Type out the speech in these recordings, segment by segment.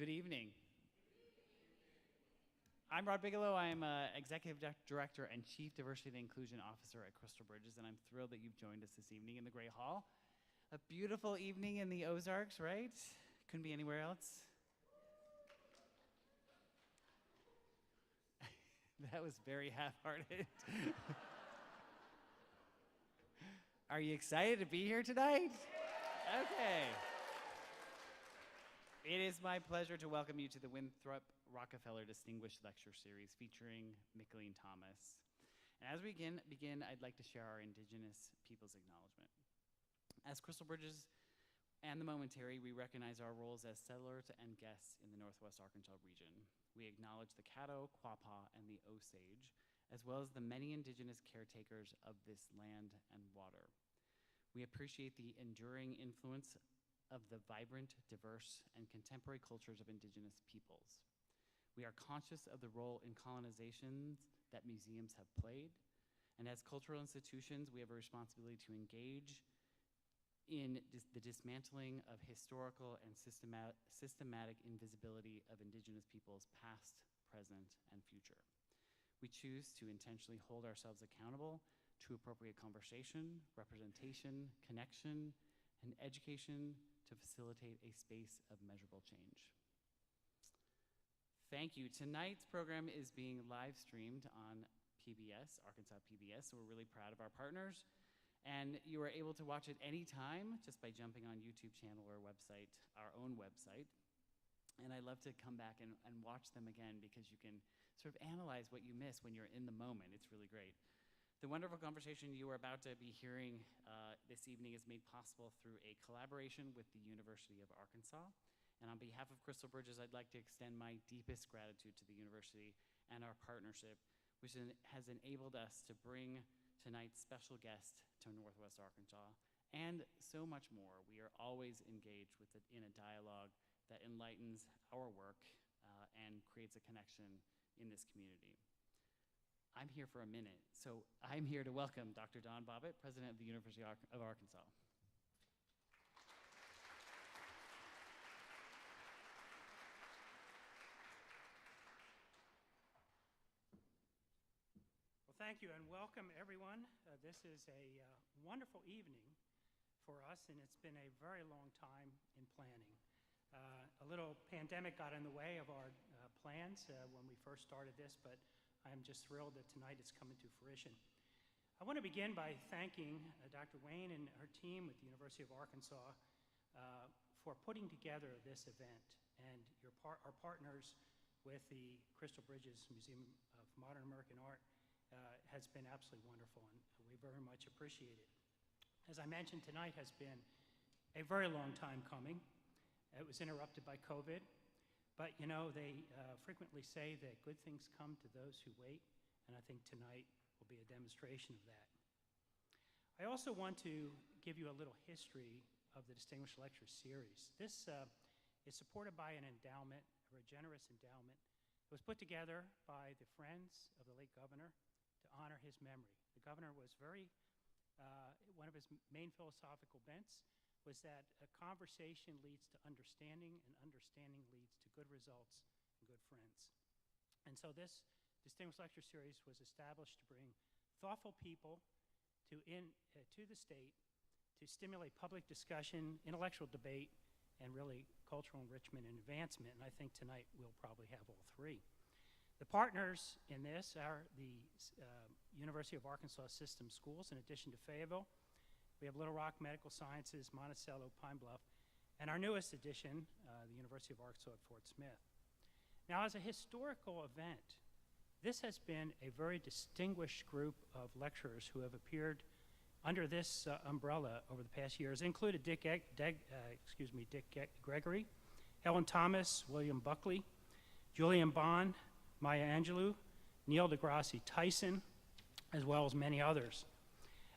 Good evening. I'm Rod Bigelow. I'm Executive Director and Chief Diversity and Inclusion Officer at Crystal Bridges, and I'm thrilled that you've joined us this evening in the Great Hall. A beautiful evening in the Ozarks, right? Couldn't be anywhere else. That was very half-hearted. Are you excited to be here tonight? Okay. It is my pleasure to welcome you to the Winthrop Rockefeller Distinguished Lecture Series featuring Mickalene Thomas. And as we begin, I'd like to share our Indigenous Peoples Acknowledgement. As Crystal Bridges and the Momentary, we recognize our roles as settlers and guests in the Northwest Arkansas region. We acknowledge the Caddo, Quapaw, and the Osage, as well as the many Indigenous caretakers of this land and water. We appreciate the enduring influence of the vibrant, diverse, and contemporary cultures of Indigenous peoples. We are conscious of the role in colonizations that museums have played, and as cultural institutions, we have a responsibility to engage in the dismantling of historical and systematic invisibility of Indigenous peoples past, present, and future. We choose to intentionally hold ourselves accountable to appropriate conversation, representation, connection, and education to facilitate a space of measurable change. Thank you. Tonight's program is being live streamed on PBS, Arkansas PBS, so we're really proud of our partners. And you are able to watch it anytime just by jumping on YouTube channel or website, our own website. And I love to come back and watch them again because you can sort of analyze what you miss when you're in the moment. It's really great. The wonderful conversation you are about to be hearing this evening is made possible through a collaboration with the University of Arkansas. And on behalf of Crystal Bridges, I'd like to extend my deepest gratitude to the university and our partnership, which has enabled us to bring tonight's special guest to Northwest Arkansas and so much more. We are always engaged in a dialogue that enlightens our work and creates a connection in this community. I'm here for a minute, so I'm here to welcome Dr. Don Bobbitt, President of the University of Arkansas. Well, thank you and welcome everyone. This is a wonderful evening for us, and it's been a very long time in planning. A little pandemic got in the way of our plans when we first started this, but I'm just thrilled that tonight it's coming to fruition. I want to begin by thanking Dr. Wayne and her team at the University of Arkansas for putting together this event, and our partners with the Crystal Bridges Museum of Modern American Art has been absolutely wonderful, and we very much appreciate it. As I mentioned, tonight has been a very long time coming. It was interrupted by COVID. But, you know, they frequently say that good things come to those who wait, and I think tonight will be a demonstration of that. I also want to give you a little history of the Distinguished Lecture Series. This is supported by an endowment, a very generous endowment. It was put together by the Friends of the late governor to honor his memory. The governor was one of his main philosophical bents was that a conversation leads to understanding, and understanding leads to good results and good friends. And so this Distinguished Lecture Series was established to bring thoughtful people to the state to stimulate public discussion, intellectual debate, and really cultural enrichment and advancement. And I think tonight we'll probably have all three. The partners in this are the University of Arkansas System Schools, in addition to Fayetteville. We have Little Rock Medical Sciences, Monticello, Pine Bluff, and our newest addition, the University of Arkansas at Fort Smith. Now, as a historical event, this has been a very distinguished group of lecturers who have appeared under this umbrella over the past years, included Dick Gregory, Helen Thomas, William Buckley, Julian Bond, Maya Angelou, Neil deGrasse Tyson, as well as many others.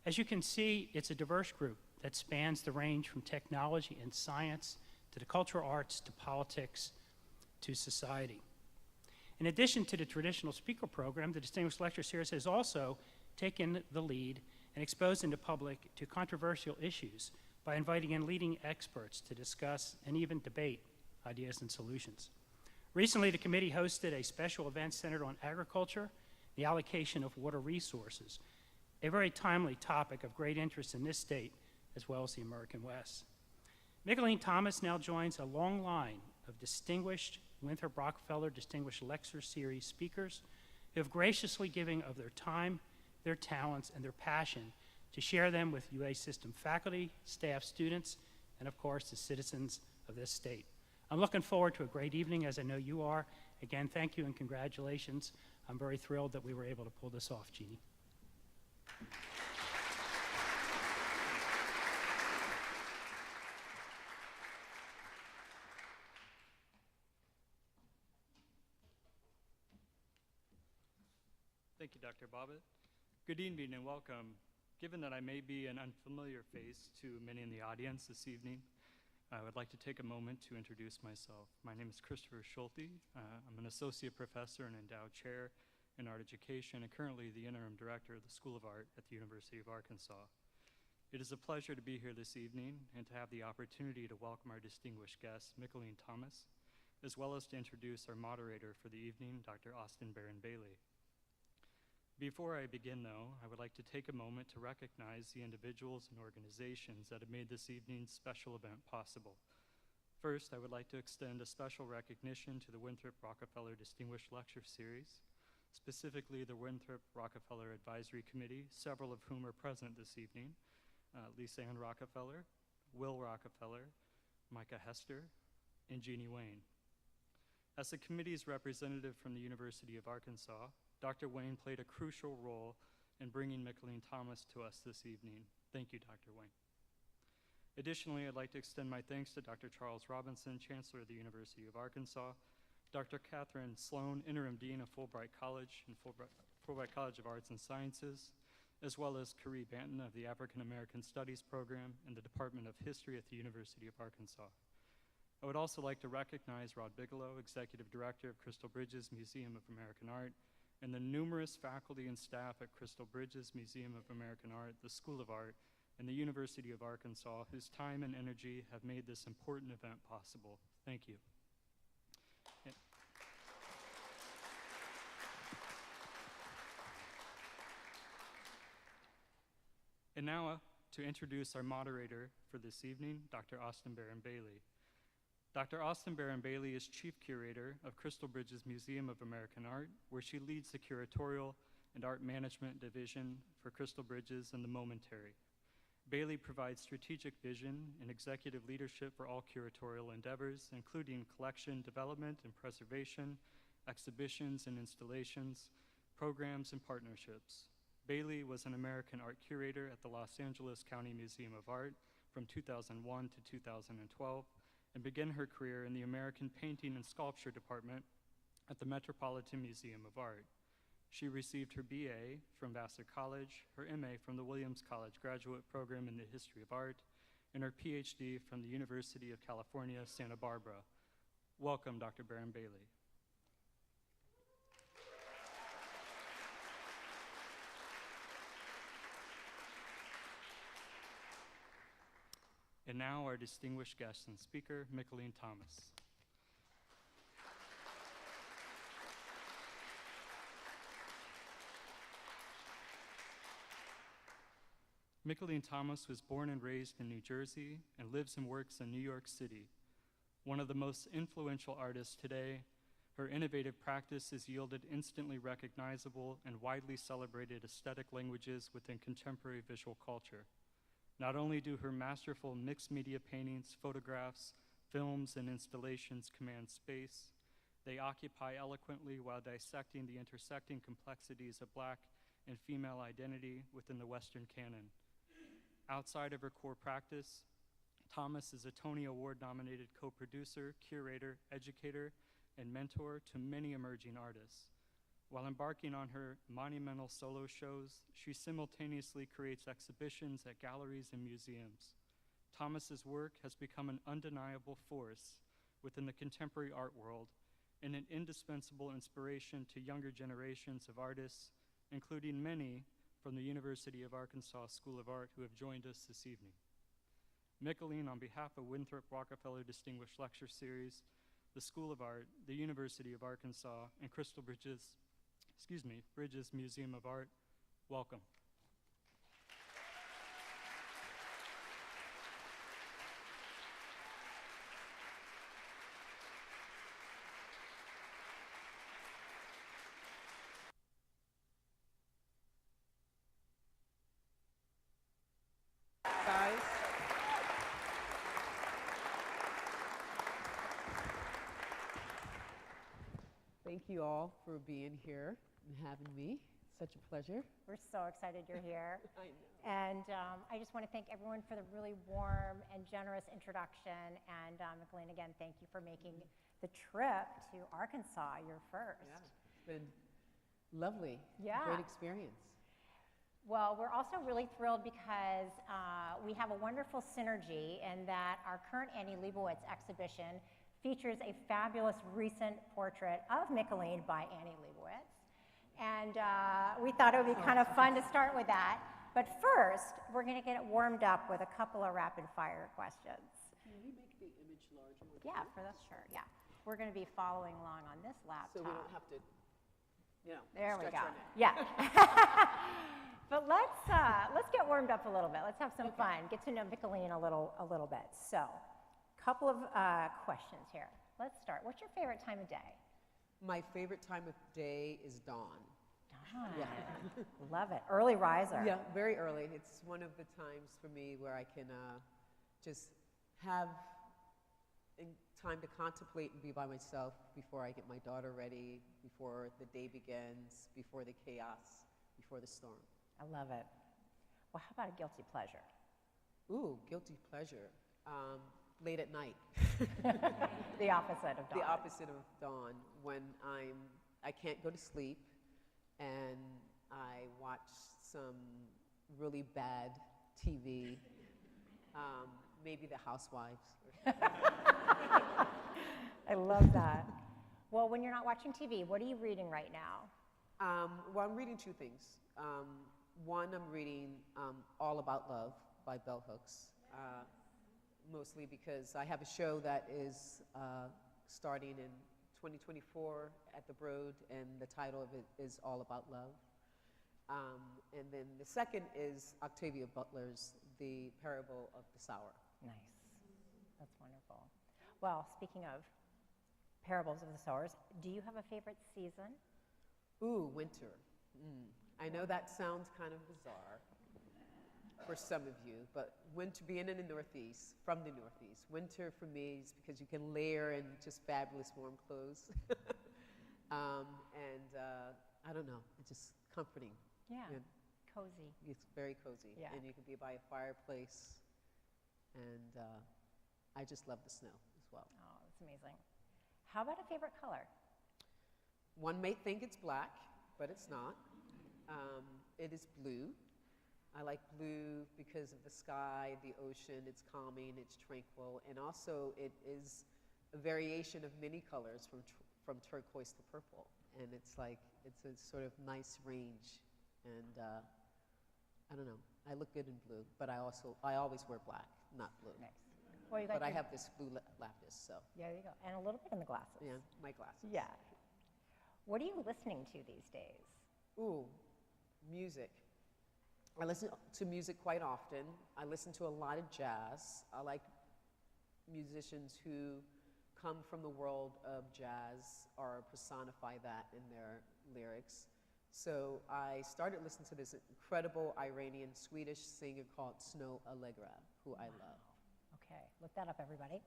As you can see, it's a diverse group that spans the range from technology and science to the cultural arts to politics to society. In addition to the traditional speaker program, the Distinguished Lecture Series has also taken the lead and exposed the public to controversial issues by inviting in leading experts to discuss and even debate ideas and solutions. Recently, the committee hosted a special event centered on agriculture, the allocation of water resources, a very timely topic of great interest in this state as well as the American West. Mickalene Thomas now joins a long line of distinguished Winthrop Rockefeller Distinguished Lecture Series speakers who have graciously given of their time, their talents, and their passion to share them with UA system faculty, staff, students, and of course the citizens of this state. I'm looking forward to a great evening, as I know you are. Again, thank you and congratulations. I'm very thrilled that we were able to pull this off, Jeannie. Thank you, Dr. Bobbitt. Good evening and welcome. Given that I may be an unfamiliar face to many in the audience this evening, I would like to take a moment to introduce myself. My name is Christopher Schulte. I'm an associate professor and endowed chair in art education and currently the interim director of the School of Art at the University of Arkansas. It is a pleasure to be here this evening and to have the opportunity to welcome our distinguished guest, Mickalene Thomas, as well as to introduce our moderator for the evening, Dr. Austen Barron Bailey. Before I begin, though, I would like to take a moment to recognize the individuals and organizations that have made this evening's special event possible. First, I would like to extend a special recognition to the Winthrop Rockefeller Distinguished Lecture Series, specifically the Winthrop Rockefeller Advisory Committee, several of whom are present this evening, Lisa Ann Rockefeller, Will Rockefeller, Micah Hester, and Jeannie Wayne. As the committee's representative from the University of Arkansas, Dr. Wayne played a crucial role in bringing Mickalene Thomas to us this evening. Thank you, Dr. Wayne. Additionally, I'd like to extend my thanks to Dr. Charles Robinson, Chancellor of the University of Arkansas, Dr. Catherine Sloan, Interim Dean of Fulbright College and Fulbright College of Arts and Sciences, as well as Carrie Banton of the African American Studies Program in the Department of History at the University of Arkansas. I would also like to recognize Rod Bigelow, Executive Director of Crystal Bridges Museum of American Art, and the numerous faculty and staff at Crystal Bridges Museum of American Art, the School of Art, and the University of Arkansas, whose time and energy have made this important event possible. Thank you. And now to introduce our moderator for this evening, Dr. Austen Barron Bailey. Dr. Austen Barron Bailey is Chief Curator of Crystal Bridges Museum of American Art, where she leads the curatorial and art management division for Crystal Bridges and the Momentary. Bailey provides strategic vision and executive leadership for all curatorial endeavors, including collection development and preservation, exhibitions and installations, programs and partnerships. Bailey was an American art curator at the Los Angeles County Museum of Art from 2001 to 2012, and began her career in the American Painting and Sculpture Department at the Metropolitan Museum of Art. She received her BA from Vassar College, her MA from the Williams College Graduate Program in the History of Art, and her PhD from the University of California, Santa Barbara. Welcome, Dr. Barron Bailey. And now our distinguished guest and speaker, Mickalene Thomas. Mickalene Thomas was born and raised in New Jersey and lives and works in New York City. One of the most influential artists today, her innovative practice has yielded instantly recognizable and widely celebrated aesthetic languages within contemporary visual culture. Not only do her masterful mixed media paintings, photographs, films, and installations command space, they occupy eloquently while dissecting the intersecting complexities of Black and female identity within the Western canon. Outside of her core practice, Thomas is a Tony Award-nominated co-producer, curator, educator, and mentor to many emerging artists. While embarking on her monumental solo shows, she simultaneously creates exhibitions at galleries and museums. Thomas's work has become an undeniable force within the contemporary art world and an indispensable inspiration to younger generations of artists, including many from the University of Arkansas School of Art who have joined us this evening. Mickalene, on behalf of Winthrop Rockefeller Distinguished Lecture Series, the School of Art, the University of Arkansas, and Crystal Bridges Museum of Art. Welcome. Thank you all for being here and having me. Such a pleasure. We're so excited you're here. I know. And I just want to thank everyone for the really warm and generous introduction. And Mickalene, again, thank you for making the trip to Arkansas your first. Yeah, it's been lovely. Yeah. Great experience. Well, we're also really thrilled because we have a wonderful synergy in that our current Annie Leibovitz exhibition features a fabulous recent portrait of Mickalene by Annie Leibovitz. And we thought it would be kind of fun to start with that. But first, we're going to get it warmed up with a couple of rapid fire questions. Can we make the image larger? Yeah, for that's sure, yeah. We're going to be following along on this laptop. So we don't have to, There we stretch go. our neck. Yeah. But let's get warmed up a little bit. Let's have some fun. Get to know Mickalene a little bit. So, couple of questions here. Let's start. What's your favorite time of day? My favorite time of day is dawn. Dawn. Yeah. Love it. Early riser. Yeah, very early. It's one of the times for me where I can just have time to contemplate and be by myself before I get my daughter ready, before the day begins, before the chaos, before the storm. I love it. Well, how about a guilty pleasure? Ooh, guilty pleasure. Late at night. The opposite of dawn. The opposite of dawn, when I can't go to sleep and I watch some really bad TV, maybe The Housewives. I love that. Well, when you're not watching TV, what are you reading right now? Well, I'm reading two things. One, I'm reading All About Love by Bell Hooks. Mostly because I have a show that is starting in 2024 at the Broad, and the title of it is All About Love. And then the second is Octavia Butler's The Parable of the Sower. Nice. That's wonderful. Well, speaking of parables of the sowers, do you have a favorite season? Ooh, winter. I know that sounds kind of bizarre for some of you, but winter, being in the Northeast, from the Northeast, winter for me is because you can layer in just fabulous warm clothes. I don't know, it's just comforting. Yeah, And cozy. it's very cozy. Yeah. And you can be by a fireplace, and I just love the snow as well. Oh, that's amazing. How about a favorite color? One may think it's black, but it's not. It is blue. I like blue because of the sky, the ocean. It's calming, it's tranquil, and also it is a variation of many colors from turquoise to purple. And it's like, it's a sort of nice range. And I don't know, I look good in blue, but I always wear black, not blue. Nice. Well, you like But I your- have this blue lapis, so There you go. And a little bit in the glasses. yeah, my glasses. Yeah. What are you listening to these days? Ooh, music. I listen to music quite often. I listen to a lot of jazz. I like musicians who come from the world of jazz or personify that in their lyrics. So I started listening to this incredible Iranian Swedish singer called Snow Allegra, who I love. Okay, look that up, everybody.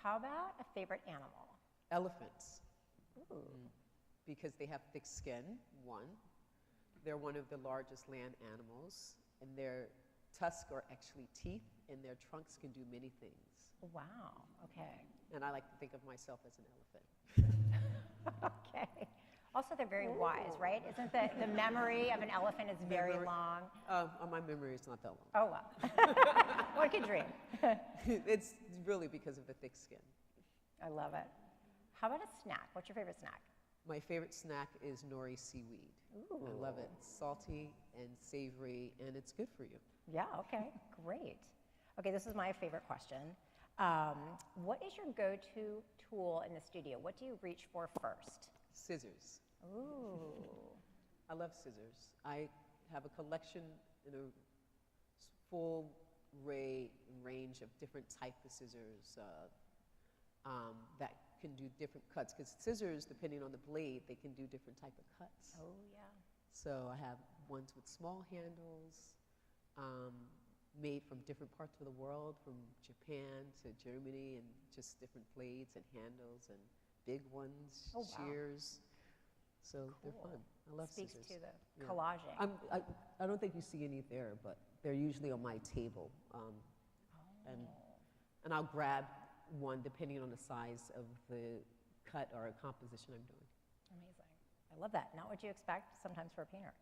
How about a favorite animal? Elephants, Ooh. because they have thick skin, one. They're one of the largest land animals, and their tusks are actually teeth, and their trunks can do many things. Wow, okay. And I like to think of myself as an elephant. Okay. Also, they're very wise, right? Isn't the memory of an elephant is very Memory- long? My memory is not that long. Oh, well. One could dream. It's really because of the thick skin. I love it. How about a snack? What's your favorite snack? My favorite snack is nori seaweed. Ooh. I love it. It's salty and savory, and it's good for you. Yeah, okay, great. Okay, this is my favorite question. What is your go-to tool in the studio? What do you reach for first? Scissors. Ooh. I love scissors. I have a collection in a full range of different type of scissors that can do different cuts. Because scissors, depending on the blade, they can do different type of cuts. Oh, yeah. So I have ones with small handles, made from different parts of the world, from Japan to Germany, and just different blades and handles, and big ones, Oh, wow. shears. So they're Cool. fun. I love Speaks scissors. to the Yeah. collaging. I don't think you see any there, but they're usually on my table. And I'll grab one depending on the size of the cut or composition I'm doing. Amazing. I love that. Not what you expect sometimes for a painter.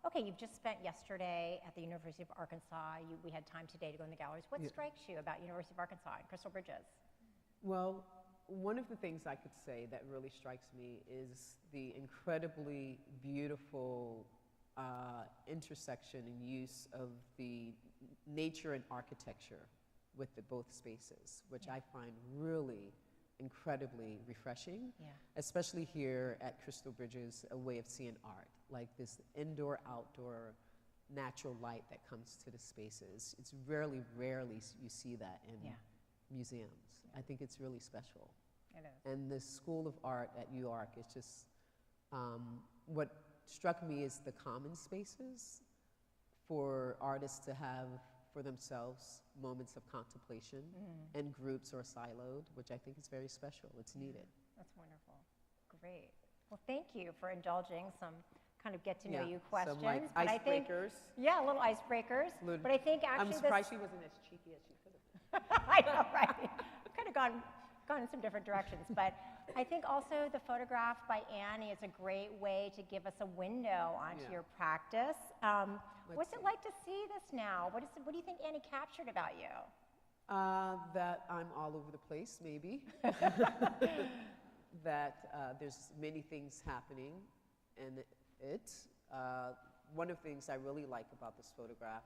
Okay, you've just spent yesterday at the University of Arkansas. We had time today to go in the galleries. What Yeah. strikes you about University of Arkansas and Crystal Bridges? Well, one of the things I could say that really strikes me is the incredibly beautiful intersection and use of the nature and architecture with both spaces, which Yeah. I find really incredibly refreshing, Yeah. especially here at Crystal Bridges, a way of seeing art, like this indoor, outdoor, natural light that comes to the spaces. It's rarely you see that in Yeah. museums. I think it's really special. It is. And the School of Art at UARK is just, what struck me is the common spaces for artists to have for themselves moments of contemplation in groups or siloed, which I think is very special. It's needed. That's wonderful. Great. Well, thank you for indulging some kind of get to know you Some questions. like but I think, icebreakers. yeah, little icebreakers. Little- But I think actually I'm surprised she wasn't as cheeky as she could have been. I know, right? Could have gone in some different directions. But I think also the photograph by Annie is a great way to give us a window onto Yeah. your practice. What's it see. like to see this now? What do you think Annie captured about you? That I'm all over the place, maybe. That there's many things happening in it. One of the things I really like about this photograph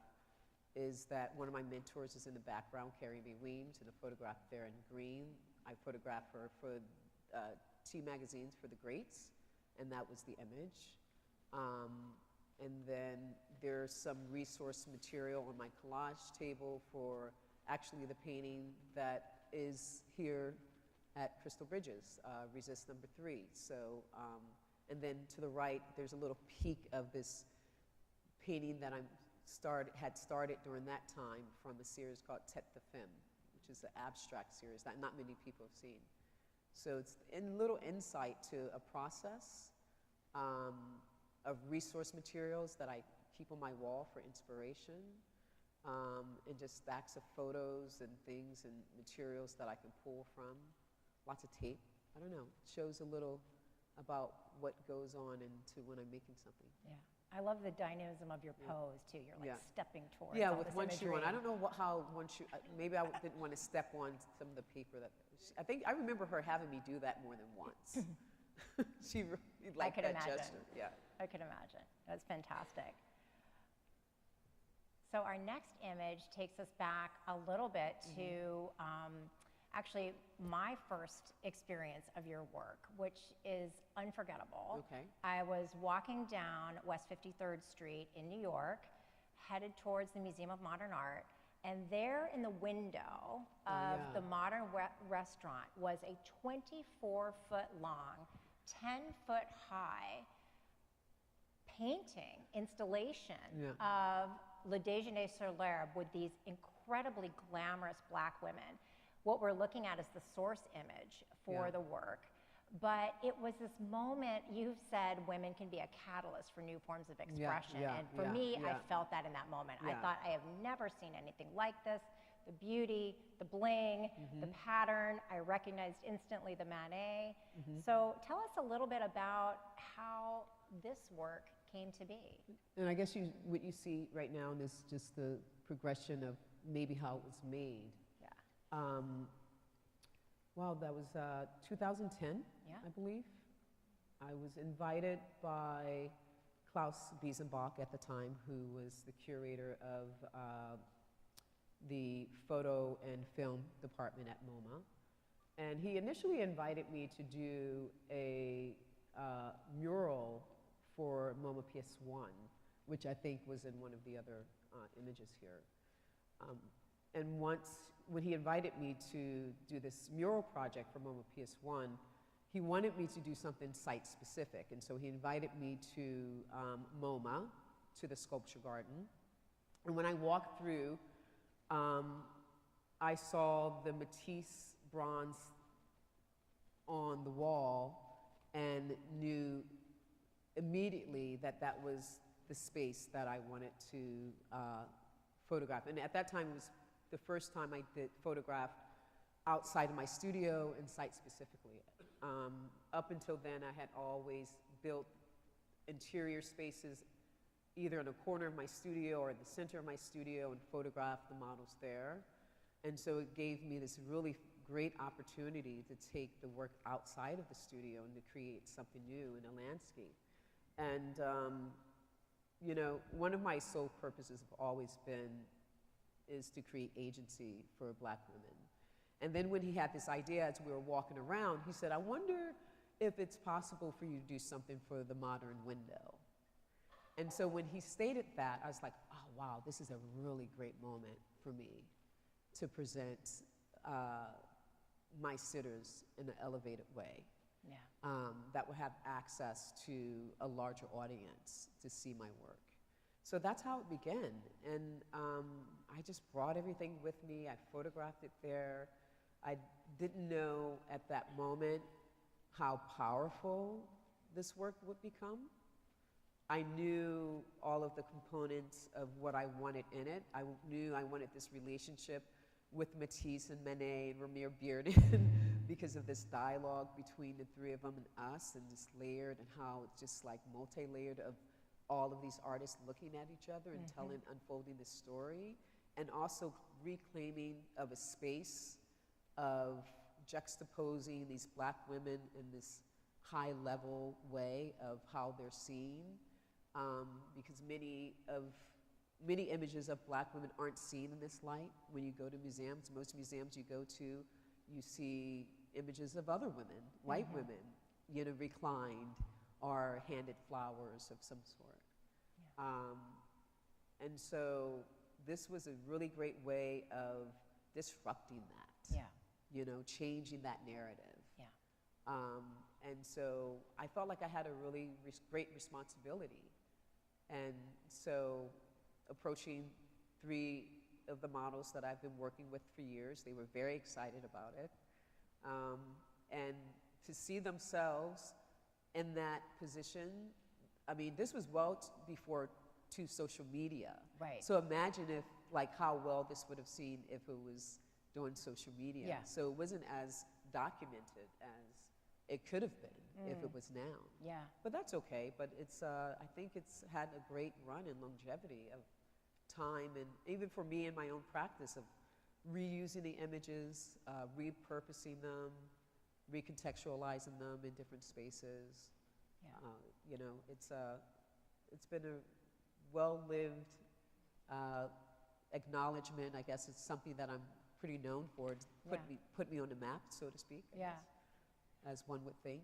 is that one of my mentors is in the background, Carrie Mae Weems, in a photograph there in green. I photographed her for T magazines for the Greats, and that was the image. And then there's some resource material on my collage table for actually the painting that is here at Crystal Bridges, Resist number 3. So, and then to the right, there's a little peek of this painting that had started during that time from a series called Tête de Femme, which is an abstract series that not many people have seen. So it's a little insight to a process of resource materials that I keep on my wall for inspiration, and just stacks of photos and things and materials that I can pull from. Lots of tape. I don't know. It shows a little about what goes on into when I'm making something. Yeah. I love the dynamism of your pose, too. You're like Yeah. stepping towards Yeah, all with this one shoe on. imagery. I don't know how one shoe, maybe I didn't want to step on some of the paper that, I think, I remember her having me do that more than once. She really liked could that imagine. gesture. Yeah. I could imagine. That's fantastic. So our next image takes us back a little bit to actually my first experience of your work, which is unforgettable. Okay. I was walking down West 53rd Street in New York, headed towards the Museum of Modern Art, and there in the window of yeah. the Modern Restaurant was a 24-foot long, 10-foot high painting installation Yeah. of Le Déjeuner sur l'herbe with these incredibly glamorous black women. What we're looking at is the source image for Yeah. the work. But it was this moment, you've said women can be a catalyst for new forms of expression. yeah, and for yeah, me, I yeah. felt that in that moment. I Yeah. thought, I have never seen anything like this. The beauty, the bling, the pattern, I recognized instantly the Manet. So tell us a little bit about how this work came to be. And I guess what you see right now is just the progression of maybe how it was made. Yeah. Wow, that was 2010, Yeah. I believe. I was invited by Klaus Biesenbach at the time, who was the curator of the photo and film department at MoMA. And he initially invited me to do a mural for MoMA PS1, which I think was in one of the other images here. And when he invited me to do this mural project for MoMA PS1, he wanted me to do something site-specific. And so he invited me to MoMA, to the sculpture garden. And when I walked through, I saw the Matisse bronze on the wall and knew immediately that that was the space that I wanted to photograph. And at that time, it was the first time I did photograph outside of my studio and site-specifically. Up until then, I had always built interior spaces either in a corner of my studio or in the center of my studio and photographed the models there. And so it gave me this really great opportunity to take the work outside of the studio and to create something new in a landscape. And, you know, one of my sole purposes have always been is to create agency for Black women. And then when he had this idea as we were walking around, he said, I wonder if it's possible for you to do something for the modern window. And so when he stated that, I was like, oh, wow, this is a really great moment for me to present my sitters in an elevated way. Yeah. That will have access to a larger audience to see my work. So that's how it began. And I just brought everything with me. I photographed it there. I didn't know at that moment how powerful this work would become. I knew all of the components of what I wanted in it. I knew I wanted this relationship with Matisse and Manet and Romare Bearden because of this dialogue between the three of them and us, and just layered, and how it's just like multi-layered of all of these artists looking at each other and unfolding this story, and also reclaiming of a space of juxtaposing these Black women in this high-level way of how they're seen, because many images of Black women aren't seen in this light. When you go to museums, most museums you go to, you see images of other women, white women, you know, reclined or handed flowers of some sort. Yeah. And so this was a really great way of disrupting that. Yeah. You know, changing that narrative. Yeah. And so I felt like I had a really great responsibility. And so approaching 3 of the models that I've been working with for years, they were very excited about it. And to see themselves in that position, I mean, this was before social media. Right. So imagine if, like, how well this would have seen if it was doing social media. Yeah. So it wasn't as documented as it could have been if it was now. Yeah. But that's okay. But it's, I think it's had a great run and longevity of time, and even for me in my own practice of reusing the images, repurposing them, recontextualizing them in different spaces. Yeah. You know, it's been a well-lived acknowledgement. I guess it's something that I'm pretty known for. It's put me on the map, so to speak. I guess, as one would think.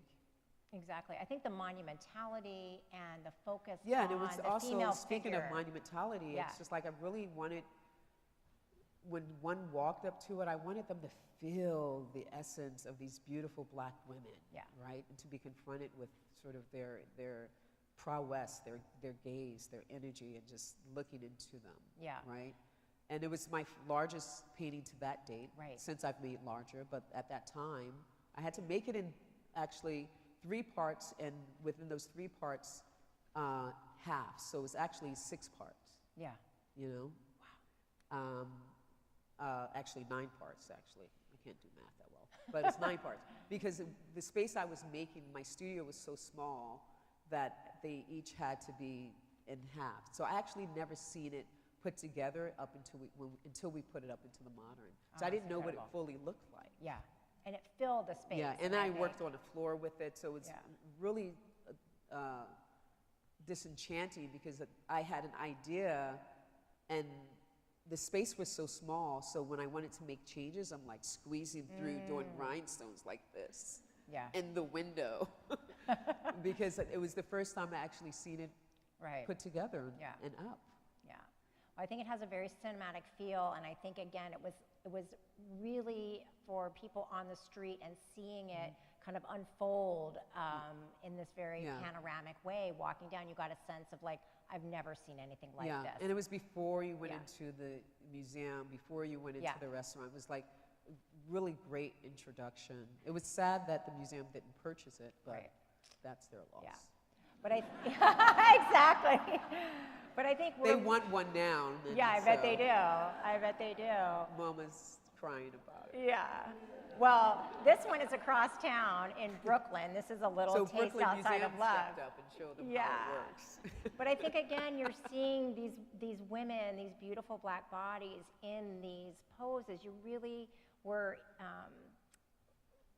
Exactly. I think the monumentality and the focus and on it was the also, female speaking figure. of monumentality, Yeah. it's just like I really wanted, when one walked up to it, I wanted them to feel the essence of these beautiful Black women, right? And to be confronted with sort of their prowess, their gaze, their energy, and just looking into them, right? And it was my largest painting to that date, since I've made larger, but at that time, I had to make it in actually 3 parts, and within those 3 parts, half. So it was actually 6 parts. Yeah. You know? Wow. Actually 9 parts, actually. I can't do math that well. But it's 9 parts. Because the space I was making, my studio was so small that they each had to be in half. So I actually never seen it put together up until we put it up into the modern. So I didn't know what it fully looked like. Yeah. And it filled the space. Yeah, and I worked on the floor with it, so it's really disenchanting because I had an idea, and the space was so small, so when I wanted to make changes, I'm like squeezing through, doing rhinestones like this Yeah. in the window. Because it was the first time I actually seen it Right. put together Yeah. and up. Yeah. Well, I think it has a very cinematic feel, and I think, again, it was really for people on the street and seeing it kind of unfold in this very Yeah. panoramic way. Walking down, you got a sense of like, I've never seen anything like Yeah, this. and it was before you went Yeah. into the museum, before you went into Yeah. the restaurant. It was like a really great introduction. It was sad that the museum didn't purchase it, but Right. that's their loss. Yeah. But exactly. But I think They want one now. and Yeah, I bet so they do. I bet they do. Mama's crying about it. Yeah. Well, this one is across town in Brooklyn. This is a little So taste Brooklyn outside Museum of love. stepped up and showed them how Yeah. it works. But I think, again, you're seeing these women, these beautiful black bodies in these poses. You really were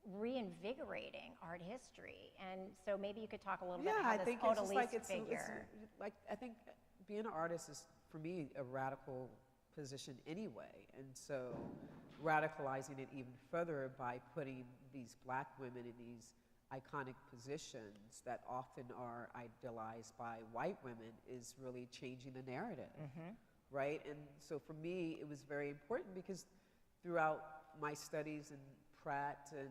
reinvigorating art history. And so maybe you could talk a little bit Yeah, about I this think it's just like Odalisque figure. like I think being an artist is for me a radical position anyway, and so radicalizing it even further by putting these black women in these iconic positions that often are idealized by white women is really changing the narrative, right? And so for me, it was very important because throughout my studies in Pratt and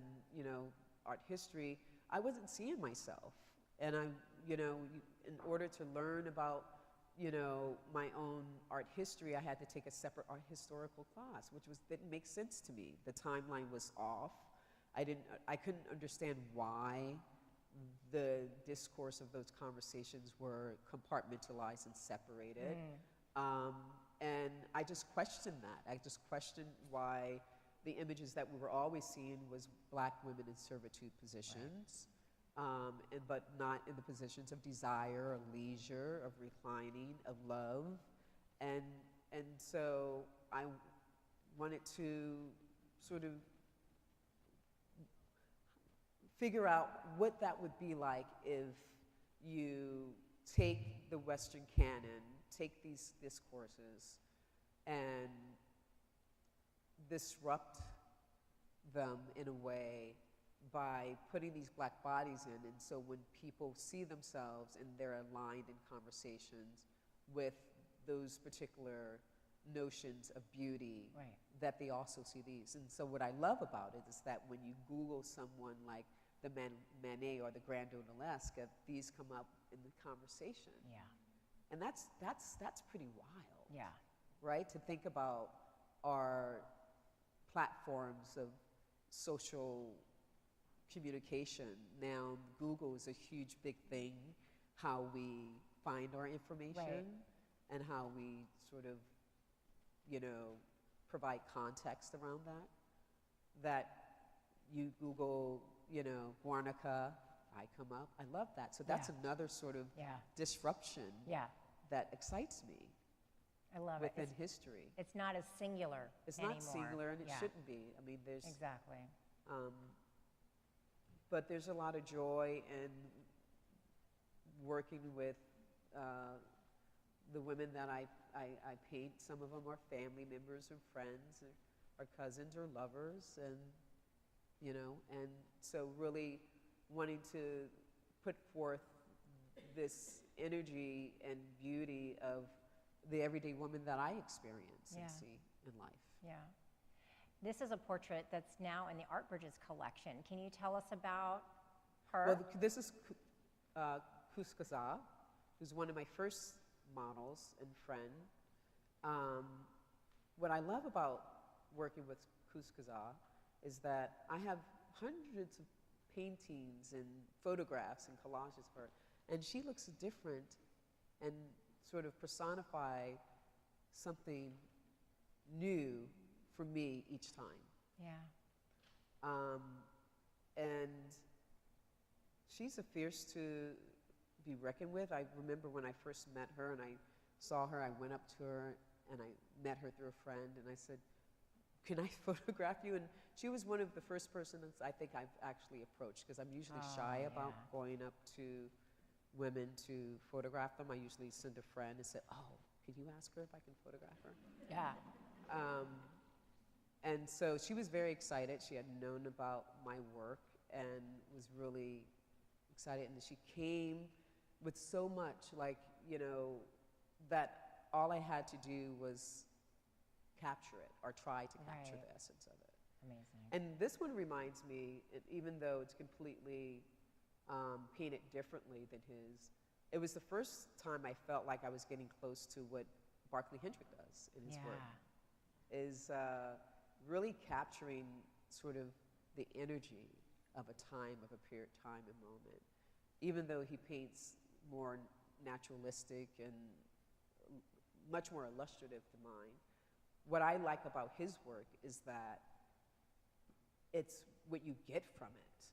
art history, I wasn't seeing myself, and in order to learn about my own art history, I had to take a separate art historical class, which didn't make sense to me. The timeline was off. I couldn't understand why the discourse of those conversations were compartmentalized and separated. And I just questioned that. I just questioned why the images that we were always seeing was black women in servitude positions, but not in the positions of desire, of leisure, of reclining, of love. And so I wanted to sort of figure out what that would be like if you take the Western canon, take these discourses, and disrupt them in a way by putting these black bodies in. And so when people see themselves and they're aligned in conversations with those particular notions of beauty, Right. that they also see these. And so what I love about it is that when you Google someone like the Manet or the Grand Odalisque, these come up in the conversation. Yeah. And that's pretty wild, Yeah. right? To think about our platforms of social communication. Now, Google is a huge, big thing, how we find our information and how we sort of, provide context around that. That you Google, Guernica, I come up. I love that. So that's another sort of disruption Yeah. that excites me I love within it. history. It's not as singular It's anymore. not singular, and it Yeah. shouldn't be. I mean, there's, Exactly. but there's a lot of joy in working with the women that I paint. Some of them are family members or friends or cousins or lovers, and and so really wanting to put forth this energy and beauty of the everyday woman that I experience Yeah. and see in life. Yeah. This is a portrait that's now in the Art Bridges collection. Can you tell us about her? Well, this is Kuskaza, who's one of my first models and friend. What I love about working with Kuskaza is that I have hundreds of paintings and photographs and collages of her, and she looks different and sort of personify something new for me each time. Yeah. And she's a fierce to be reckoned with. I remember when I first met her and I saw her, I went up to her and I met her through a friend and I said, "Can I photograph you?" And she was one of the first persons I think I've actually approached, because I'm usually shy about going up to women to photograph them. I usually send a friend and say, "Oh, could you ask her if I can photograph her? Yeah. And so she was very excited. She had known about my work and was really excited. And she came with so much, like, you know, that all I had to do was capture it or try to capture Right. the essence of it. Amazing. And this one reminds me, even though it's completely painted differently than his, it was the first time I felt like I was getting close to what Barclay Hendrick does in his Yeah. work, is really capturing sort of the energy of a time, of a period, time and moment. Even though he paints more naturalistic and much more illustrative than mine, what I like about his work is that it's what you get from it,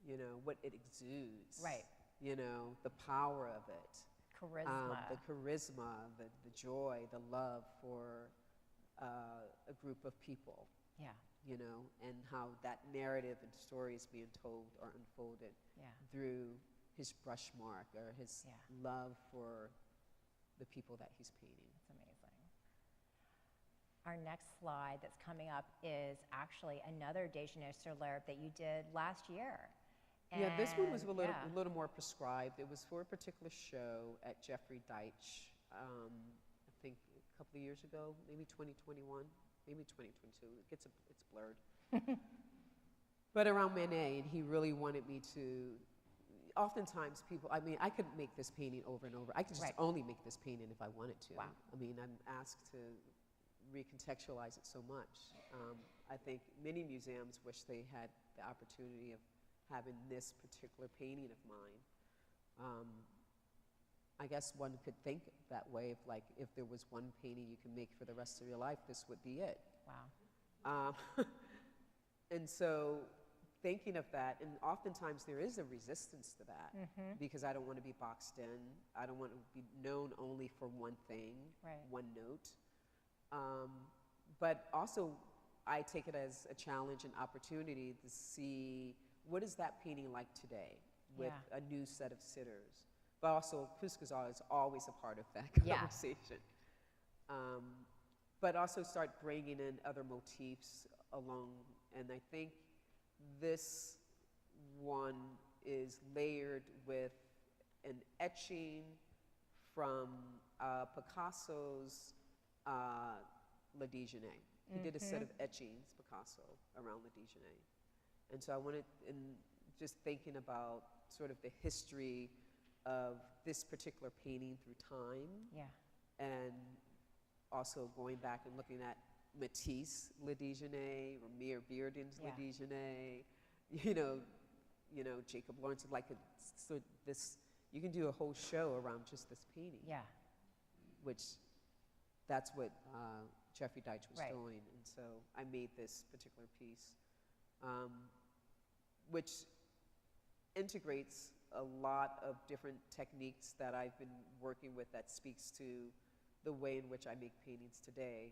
you know, what it exudes. Right. You know, the power of it. Charisma. The charisma, the joy, the love for a group of people, Yeah. you know, and how that narrative and story is being told or unfolded Yeah. through his brush mark or his Yeah. love for the people that he's painting. That's amazing. Our next slide that's coming up is actually another déjeuner sur l'herbe that you did last year. Yeah, this one was a And, little, yeah. a little more prescribed. It was for a particular show at Jeffrey Deitch, I think a couple of years ago, maybe 2021, maybe 2022. It's blurred. But around Manet, and he really wanted me to. Oftentimes, people. I mean, I could make this painting over and over. I could just Right. only make this painting if I wanted to. Wow. I mean, I'm asked to recontextualize it so much. I think many museums wish they had the opportunity of having this particular painting of mine. I guess one could think that way, if there was one painting you can make for the rest of your life, this would be it. Wow. And so thinking of that, and oftentimes there is a resistance to that because I don't want to be boxed in. I don't want to be known only for one thing, Right. one note. But also I take it as a challenge and opportunity to see what is that painting like today with Yeah. a new set of sitters. But also Cuscazar is always a part of that Yeah. conversation. But also start bringing in other motifs along. And I think this one is layered with an etching from Picasso's Le Déjeuner. He did a set of etchings, Picasso, around Le Déjeuner. And so I wanted, in just thinking about sort of the history of this particular painting through time, Yeah. and also going back and looking at Matisse Le Déjeuner, or Mir Bearden's Le Yeah. Déjeuner, you know, Jacob Lawrence, so this, you can do a whole show around just this painting, Yeah. which that's what Jeffrey Deitch was Right. doing. And so I made this particular piece, which integrates a lot of different techniques that I've been working with that speaks to the way in which I make paintings today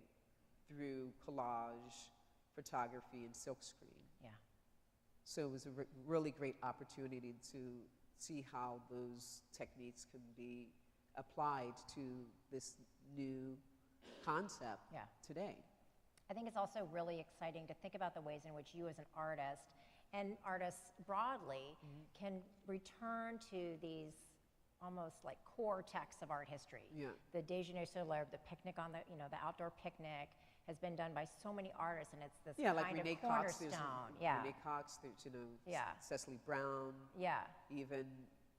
through collage, photography, and silkscreen. Yeah. So it was a really great opportunity to see how those techniques can be applied to this new concept Yeah. today. I think it's also really exciting to think about the ways in which you as an artist and artists broadly can return to these almost like core texts of art history. Yeah. The déjeuner sur l'herbe, the picnic on the, the outdoor picnic has been done by so many artists, and it's this Yeah, like kind Renee of Cox, there's cornerstone. Yeah. Renee Cox, there's, Yeah. Cecily Brown, Yeah. even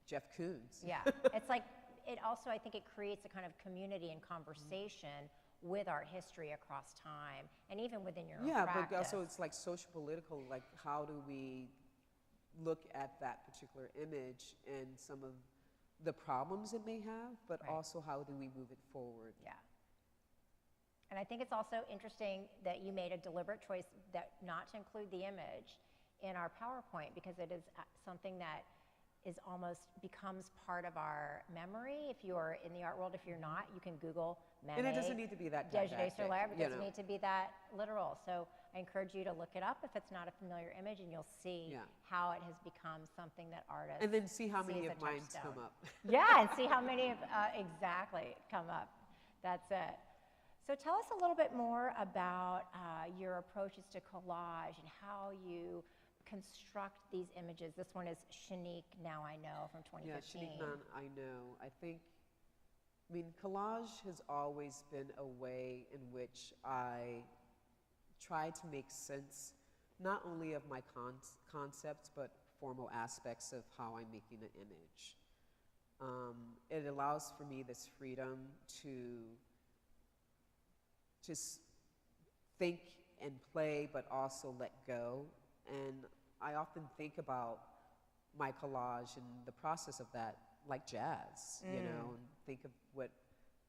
Jeff Koons. Yeah. It's like, it also, I think it creates a kind of community and conversation with art history across time, and even within your own Yeah, practice. but also it's like social political, like how do we look at that particular image and some of the problems it may have, but Right. also how do we move it forward? Yeah. And I think it's also interesting that you made a deliberate choice that not to include the image in our PowerPoint, because it is something that is almost becomes part of our memory. If you're in the art world, if you're not, you can Google Manet. And it doesn't need to be that Déjeuner didactic, sur l'herbe. It you doesn't know. need to be that literal. So I encourage you to look it up if it's not a familiar image, and you'll see Yeah. how it has become something that artists And then see how see many as of a mine touchstone. come up. Yeah, and see how many of exactly come up That's it. So tell us a little bit more about your approaches to collage and how you construct these images. This one is Shanique Now I Know from 2015. Yeah, Shanique Now I Know. I mean, collage has always been a way in which I try to make sense not only of my concepts, but formal aspects of how I'm making an image. It allows for me this freedom to just think and play, but also let go. And I often think about my collage and the process of that like jazz, you know, and think of what,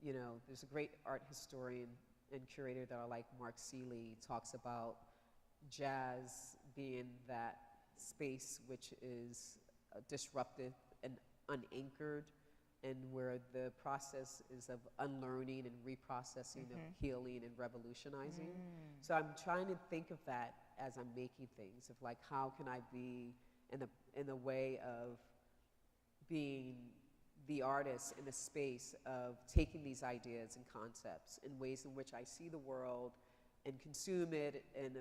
you know, there's a great art historian and curator that I like, Mark Seeley, talks about jazz being that space which is disruptive and unanchored, and where the process is of unlearning and reprocessing, of healing and revolutionizing. So I'm trying to think of that as I'm making things, of like, how can I be in the way of being the artist in the space of taking these ideas and concepts in ways in which I see the world and consume it and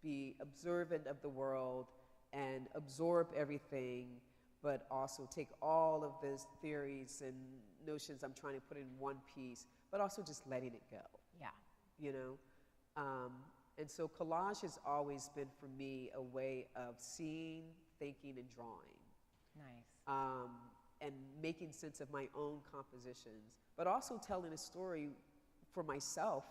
be observant of the world and absorb everything, but also take all of those theories and notions I'm trying to put in one piece, but also just letting it go. Yeah. You know? And so collage has always been for me a way of seeing, thinking, and drawing. Nice. And making sense of my own compositions, but also telling a story for myself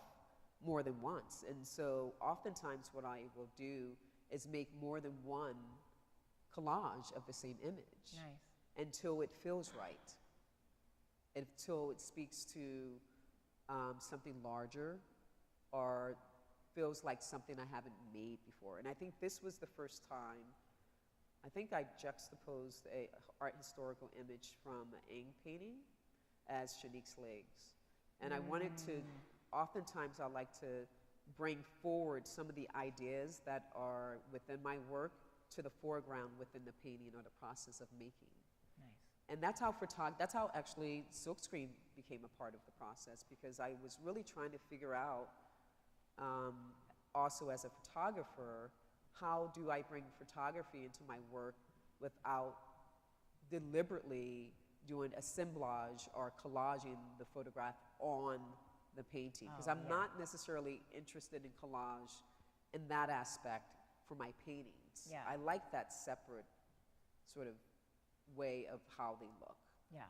more than once. And so oftentimes what I will do is make more than one collage of the same image. Nice. Until it feels right, until it speaks to something larger or feels like something I haven't made before. And I think this was the first time I think I juxtaposed a art historical image from an Ing painting as Shanique's legs. And I wanted to, oftentimes I like to bring forward some of the ideas that are within my work to the foreground within the painting or the process of making. Nice. And that's how actually silkscreen became a part of the process, because I was really trying to figure out, also as a photographer, how do I bring photography into my work without deliberately doing assemblage or collaging the photograph on the painting? Because I'm not necessarily interested in collage in that aspect for my paintings. Yeah. I like that separate sort of way of how they look. Yeah.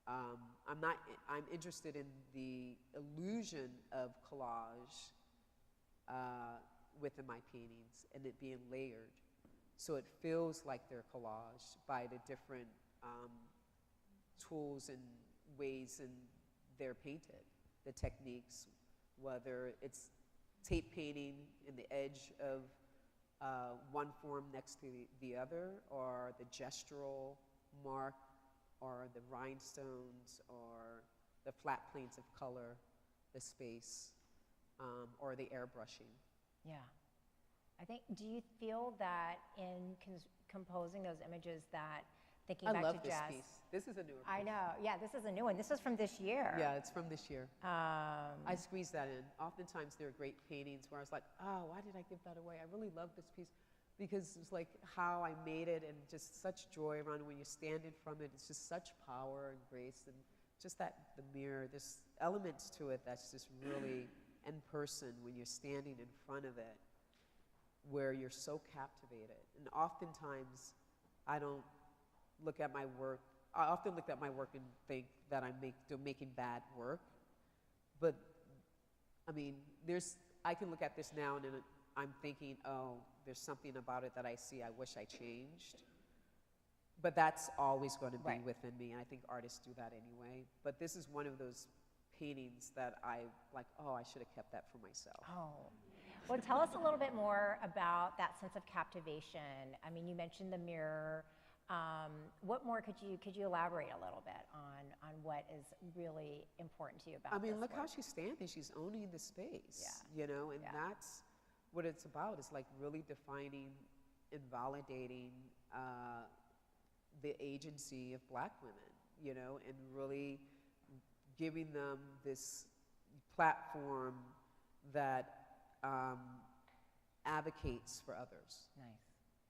I'm interested in the illusion of collage within my paintings, and it being layered, so it feels like they're collage by the different tools and ways in they're painted, the techniques, whether it's tape painting in the edge of one form next to the other, or the gestural mark, or the rhinestones, or the flat planes of color, the space, or the airbrushing. Yeah. I think, do you feel that in composing those images that thinking back to jazz? I love this piece. This is a newer piece. I know. Yeah, this is a new one. This is from this year. Yeah, it's from this year. I squeezed that in. Oftentimes there are great paintings where I was like, oh, why did I give that away? I really love this piece, because it's like how I made it, and just such joy around it when you stand in front of it. It's just such power and grace, and just that, the mirror, there's elements to it that's just really in person when you're standing in front of it, where you're so captivated. And oftentimes I don't look at my work, I often look at my work and think that I'm making bad work. But I mean, I can look at this now and then I'm thinking, oh, there's something about it that I see I wish I changed. But that's always going to be within me, and I think artists do that anyway. But this is one of those paintings that I like, oh, I should have kept that for myself. Oh. Well, tell us a little bit more about that sense of captivation. I mean, you mentioned the mirror. What more could you elaborate a little bit on what is really important to you about this look work? how she's standing. She's owning the space, Yeah. you know, and Yeah. that's what it's about. It's like really defining and validating the agency of Black women, you know, and really giving them this platform that advocates for others, Nice.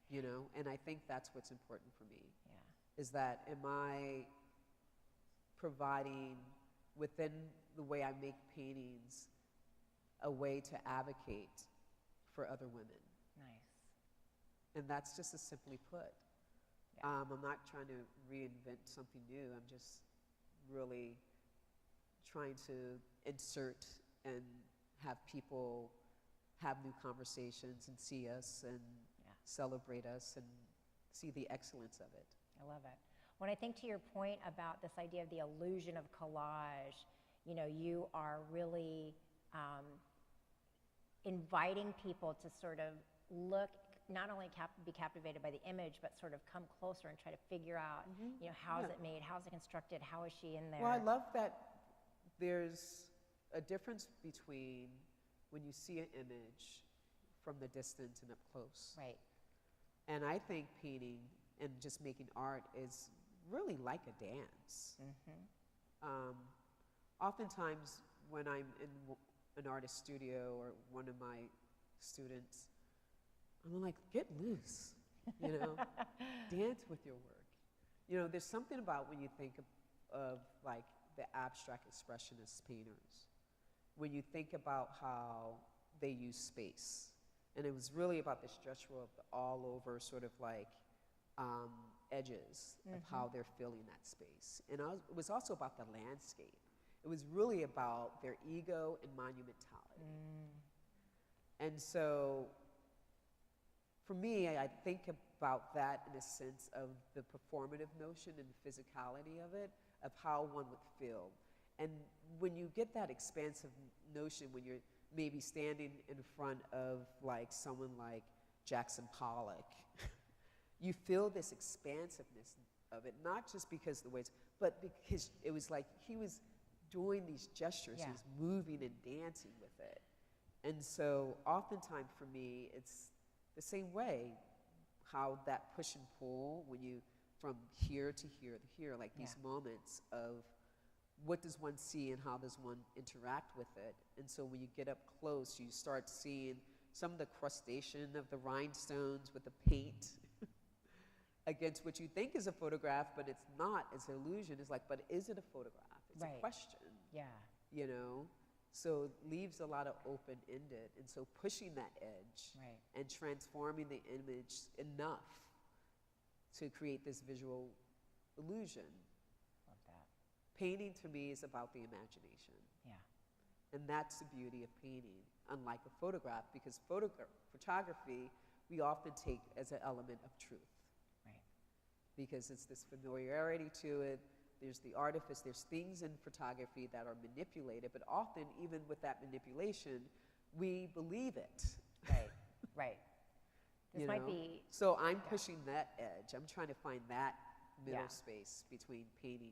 you know, and I think that's what's important for me, Yeah. is that am I providing within the way I make paintings a way to advocate for other women. Nice. And that's just as simply put. Yeah. I'm not trying to reinvent something new. I'm just really trying to insert and have people have new conversations and see us and Yeah. celebrate us and see the excellence of it. I love it. When I think to your point about this idea of the illusion of collage, you know, you are really inviting people to sort of look, not only be captivated by the image, but sort of come closer and try to figure out, you know, how's Yeah. it made, how's it constructed, how is she in there? Well, I love that there's a difference between when you see an image from the distance and up close. Right. And I think painting and just making art is really like a dance. Oftentimes when I'm in an artist studio or one of my students, I'm like, get loose, you know, dance with your work. You know, there's something about when you think of like the abstract expressionist painters, when you think about how they use space. And it was really about this gesture of the all over sort of like edges of how they're filling that space. And it was also about the landscape. It was really about their ego and monumentality. And so for me, I think about that in a sense of the performative notion and the physicality of it, of how one would feel. And when you get that expansive notion, when you're maybe standing in front of like someone like Jackson Pollock, you feel this expansiveness of it, not just because of the ways, but because it was like he was doing these gestures, Yeah. he was moving and dancing with it. And so oftentimes for me, it's the same way, how that push and pull, when you, from here to here to here, like these moments of what does one see and how does one interact with it. And so when you get up close, you start seeing some of the crustation of the rhinestones with the paint against what you think is a photograph, but it's not, it's an illusion. It's like, but is it a photograph? It's Right. a question, Yeah. you know? So it leaves a lot of open-ended. And so pushing that edge Right. and transforming the image enough to create this visual illusion. Love that. Painting to me is about the imagination. Yeah. And that's the beauty of painting, unlike a photograph, because photography we often take as an element of truth. Right. Because it's this familiarity to it. There's the artifice, there's things in photography that are manipulated, but often even with that manipulation, we believe it. Right. Right. This you might know? be. So I'm pushing that edge. I'm trying to find that middle Yeah. space between painting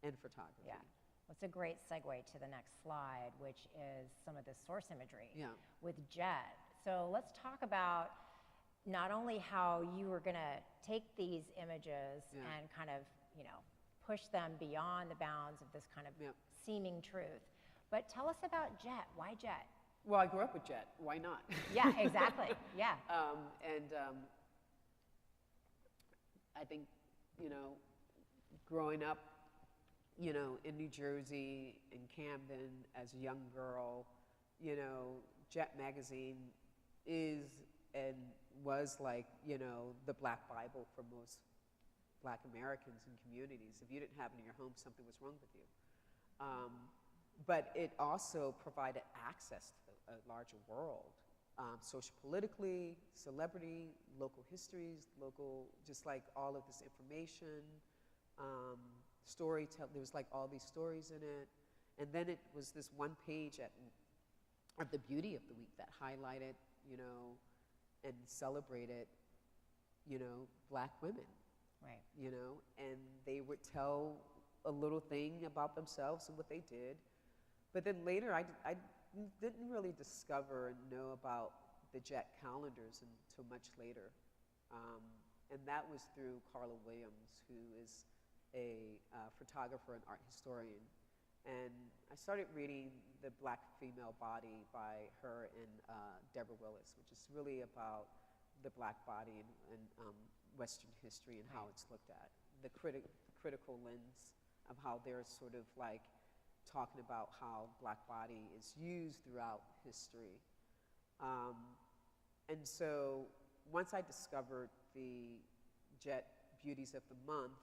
and photography. Yeah. It's a great segue to the next slide, which is some of the source imagery Yeah. with Jet. So let's talk about not only how you were going to take these images Yeah. and kind of, you know, push them beyond the bounds of this kind of Yep. seeming truth, but tell us about Jet. Why Jet? Well, I grew up with Jet. Why not? Yeah, exactly. Yeah. I think, you know, growing up, you know, in New Jersey, in Camden, as a young girl, you know, Jet magazine is and was like, you know, the Black Bible for most Black Americans and communities. If you didn't have it in your home, something was wrong with you. But it also provided access to a larger world, socio-politically, celebrity, local histories, just like all of this information, there was like all these stories in it. And then it was this one page of the beauty of the week that highlighted, you know, and celebrated, you know, Black women. Right. You know, and they would tell a little thing about themselves and what they did. But then later, I didn't really discover and know about the Jet calendars until much later. And that was through Carla Williams, who is a photographer and art historian. And I started reading The Black Female Body by her and Deborah Willis, which is really about the black body in Western history and how it's looked at. The critical lens of how they're sort of like talking about how black body is used throughout history. And so once I discovered the Jet Beauties of the Month,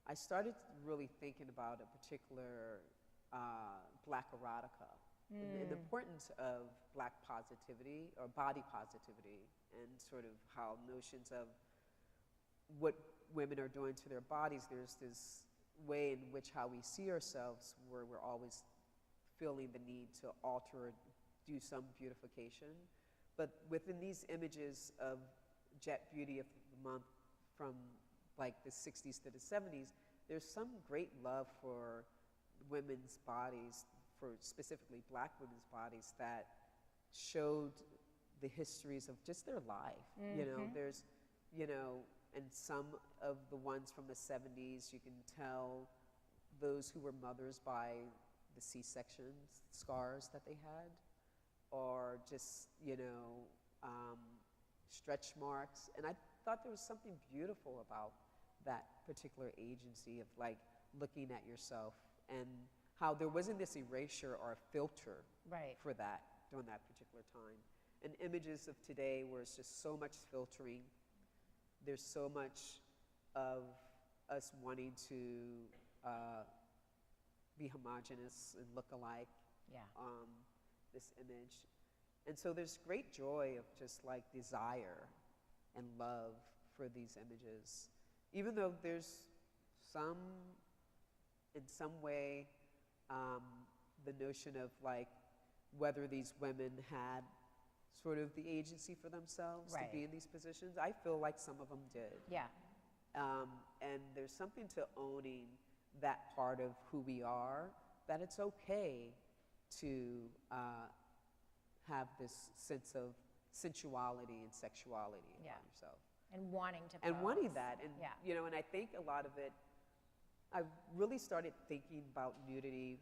I started really thinking about a particular black erotica and the importance of black positivity or body positivity, and sort of how notions of what women are doing to their bodies, there's this way in which how we see ourselves where we're always feeling the need to alter or do some beautification. But within these images of Jet Beauty of the Month from like the 60s to the 70s, there's some great love for women's bodies, for specifically black women's bodies, that showed the histories of just their life. You know, there's, you know, and some of the ones from the 70s, you can tell those who were mothers by the C-section scars that they had, or just, you know, stretch marks. And I thought there was something beautiful about that particular agency of like looking at yourself, and how there wasn't this erasure or filter for that during that particular time. And images of today where it's just so much filtering, there's so much of us wanting to be homogenous and look alike, this image. And so there's great joy of just like desire and love for these images, even though there's some, in some way, the notion of like whether these women had sort of the agency for themselves to be in these positions. I feel like some of them did. And there's something to owning that part of who we are, that it's okay to have this sense of sensuality and sexuality about yourself. And wanting to And pose. wanting that. And, you know, and I think a lot of it, I really started thinking about nudity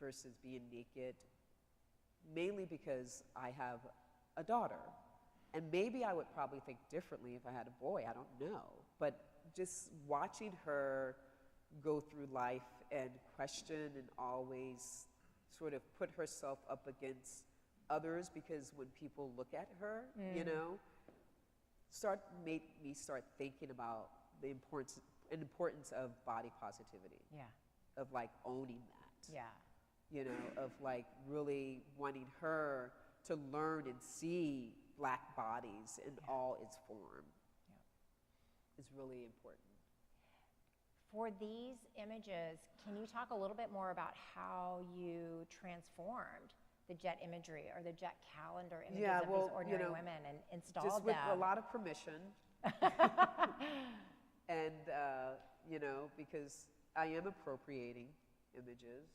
versus being naked, mainly because I have a daughter. And maybe I would probably think differently if I had a boy, I don't know. But just watching her go through life and question and always sort of put herself up against others, because when people look at her, you know, made me start thinking about the importance of body positivity, of like owning that, you know, of like really wanting her to learn and see black bodies in all its form is really important. For these images, can you talk a little bit more about how you transformed the jet imagery or the jet calendar images of these ordinary women and installed just with a lot of permission. And, you know, because I am appropriating images,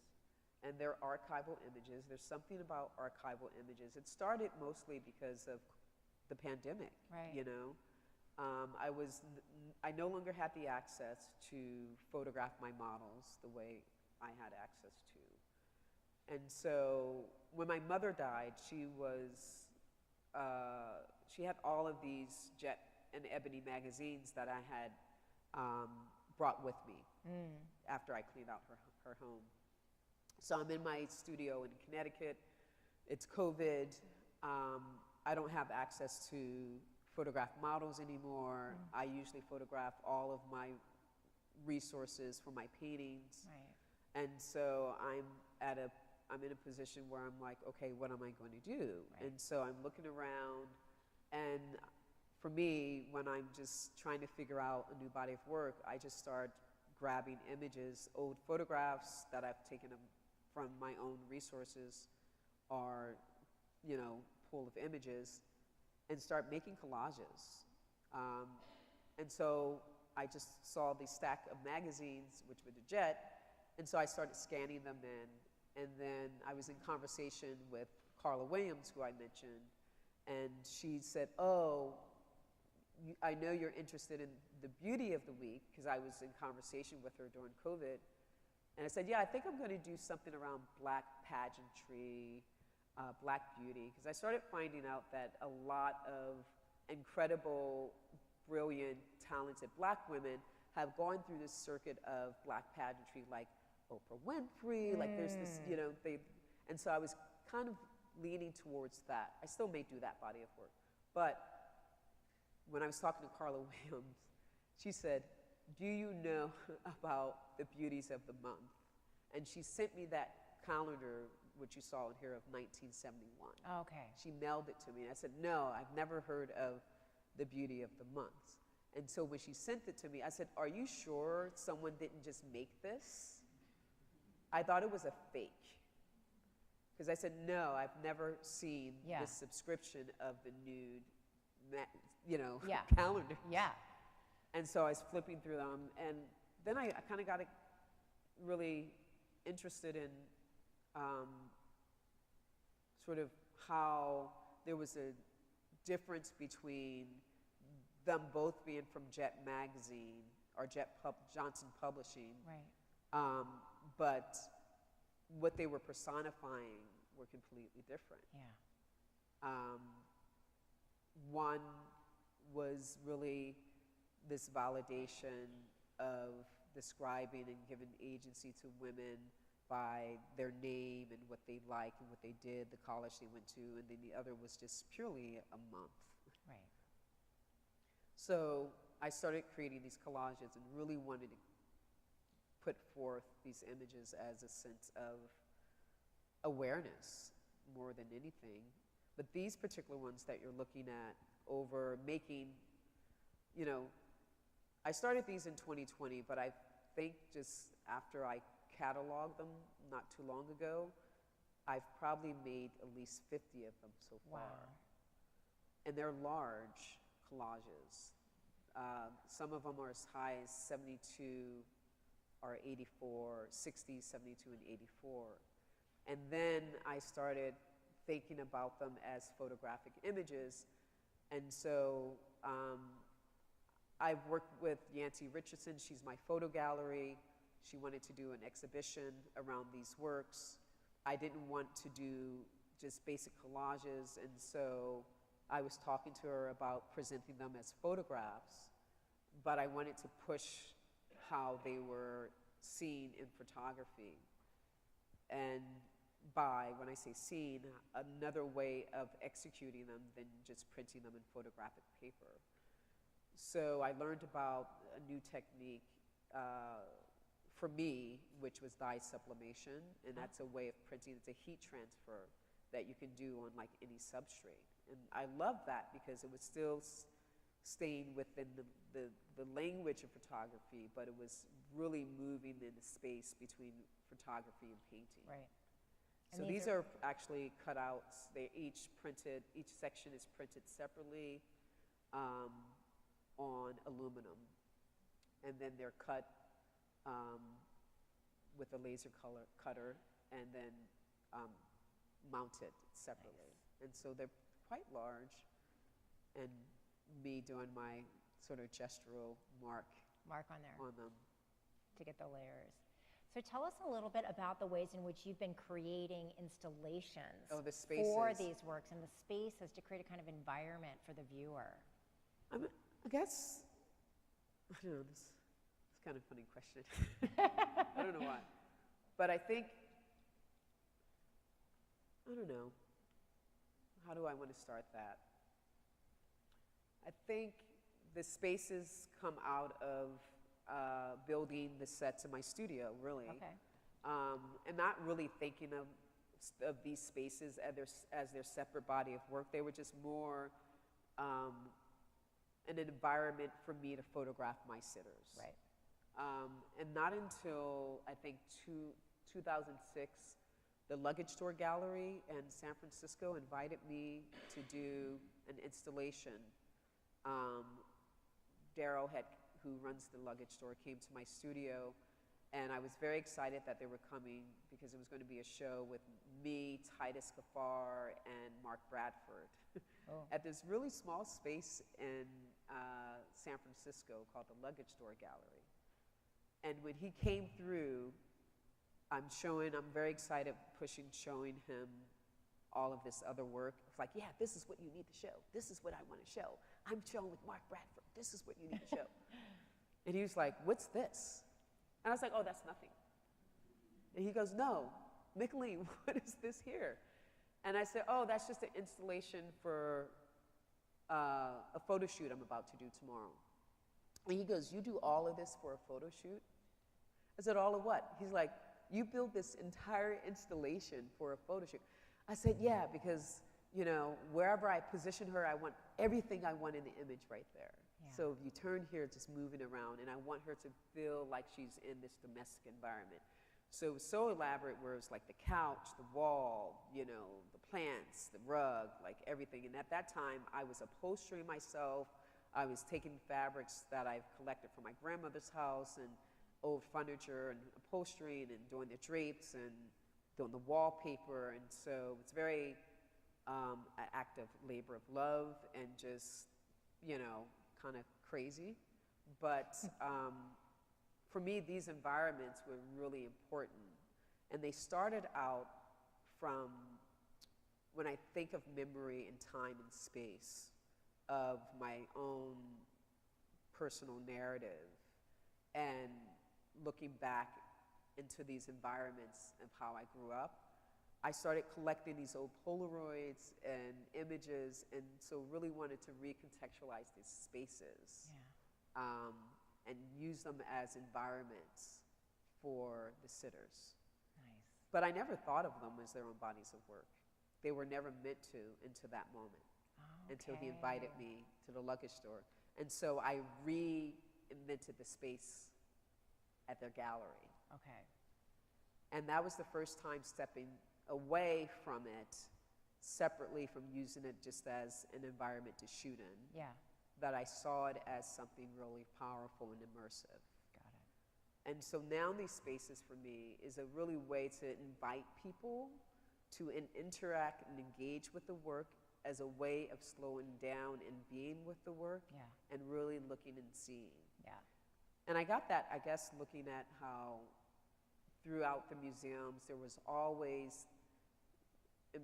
and they're archival images. There's something about archival images. It started mostly because of the pandemic, you know. I no longer had the access to photograph my models the way I had access to. And so when my mother died, she had all of these Jet and Ebony magazines that I had brought with me after I cleaned out her home. So I'm in my studio in Connecticut. It's COVID. I don't have access to photograph models anymore. I usually photograph all of my resources for my paintings. And so I'm in a position where I'm like, okay, what am I going to do? And so I'm looking around, and for me, when I'm just trying to figure out a new body of work, I just start grabbing images, old photographs that I've taken from my own resources, or, you know, pool of images, and start making collages. And so I just saw the stack of magazines, which were the Jet, and so I started scanning them in. And then I was in conversation with Carla Williams, who I mentioned, and she said, oh, I know you're interested in the beauty of the week, because I was in conversation with her during COVID. And I said, yeah, I think I'm going to do something around Black pageantry, Black beauty, because I started finding out that a lot of incredible, brilliant, talented Black women have gone through this circuit of Black pageantry, like Oprah Winfrey, like there's this, you know, and so I was kind of leaning towards that. I still may do that body of work. But when I was talking to Carla Williams, she said, do you know about the beauties of the month? And she sent me that calendar, which you saw in here, of 1971. Okay. She mailed it to me. And I said, no, I've never heard of the beauty of the months. And so when she sent it to me, I said, are you sure someone didn't just make this? I thought it was a fake. Because I said, no, I've never seen this subscription of the nude, calendar. Yeah. And so I was flipping through them, and then I kind of got really interested in sort of how there was a difference between them both being from Jet Magazine or Johnson Publishing, Right. but what they were personifying were completely different. Yeah. One was really this validation of describing and giving agency to women by their name and what they liked and what they did, the college they went to, and then the other was just purely a month. Right. So I started creating these collages and really wanted to put forth these images as a sense of awareness more than anything. But these particular ones that you're looking at over making, I started these in 2020, but I think just after I cataloged them not too long ago, I've probably made at least 50 of them so far. Wow. And they're large collages. Some of them are as high as 72 or 84, 60, 72, and 84. And then I started thinking about them as photographic images. And so I've worked with Yancey Richardson. She's my photo gallery. She wanted to do an exhibition around these works. I didn't want to do just basic collages, and so I was talking to her about presenting them as photographs, but I wanted to push how they were seen in photography. And by, when I say seen, another way of executing them than just printing them in photographic paper. So I learned about a new technique for me, which was dye sublimation, and that's a way of printing. It's a heat transfer that you can do on like any substrate. And I love that because it was still staying within the language of photography, but it was really moving in the space between photography and painting. Right. So these are actually cutouts. They're each printed, each section is printed separately on aluminum. And then they're cut with a laser cutter and then mounted separately. Nice. And so they're quite large, and me doing my sort of gestural mark on there on them. to get the layers. So tell us a little bit about the ways in which you've been creating installations Oh, the spaces. for these works and the spaces to create a kind of environment for the viewer. I guess, I don't know, this is kind of a funny question. I don't know why. But I think, I don't know, how do I want to start that? I think the spaces come out of building the sets in my studio, really. Okay. And not really thinking of these spaces as their separate body of work. They were just more an environment for me to photograph my sitters. Right. And not until, I think, 2006, the Luggage Store Gallery in San Francisco invited me to do an installation. Daryl, who runs the luggage store, came to my studio, and I was very excited that they were coming because it was going to be a show with me, Titus Kaffar, and Mark Bradford at this really small space in San Francisco called the Luggage Store Gallery. And when he came through, I'm very excited showing him all of this other work. It's like, yeah, this is what you need to show. This is what I want to show. I'm showing with Mark Bradford. This is what you need to show. And he was like, what's this? And I was like, oh, that's nothing. And he goes, no, Mickalene, what is this here? And I said, oh, that's just an installation for a photo shoot I'm about to do tomorrow. And he goes, you do all of this for a photo shoot? I said, all of what? He's like, you build this entire installation for a photo shoot. I said, yeah, because, you know, wherever I position her, I want everything I want in the image right there. Yeah. So if you turn here, just moving around, and I want her to feel like she's in this domestic environment. So it was so elaborate where it's like the couch, the wall, you know, the plants, the rug, like everything. And at that time, I was upholstering myself. I was taking fabrics that I've collected from my grandmother's house and old furniture and upholstering and doing the drapes and doing the wallpaper. And so it's very an act of labor of love and just, you know, kind of crazy. But for me, these environments were really important. And they started out from when I think of memory and time and space of my own personal narrative and looking back into these environments of how I grew up. I started collecting these old Polaroids and images, and so really wanted to recontextualize these spaces. Yeah. And use them as environments for the sitters. Nice. But I never thought of them as their own bodies of work. They were never meant to until that moment, until he invited me to the luggage store. And so I reinvented the space at their gallery. Okay. And that was the first time stepping away from it, separately from using it just as an environment to shoot in. Yeah. That I saw it as something really powerful and immersive. Got it. And so now these spaces for me is a really way to invite people to interact and engage with the work as a way of slowing down and being with the work. Yeah. And really looking and seeing. Yeah. And I got that, I guess, looking at how throughout the museums there was always, in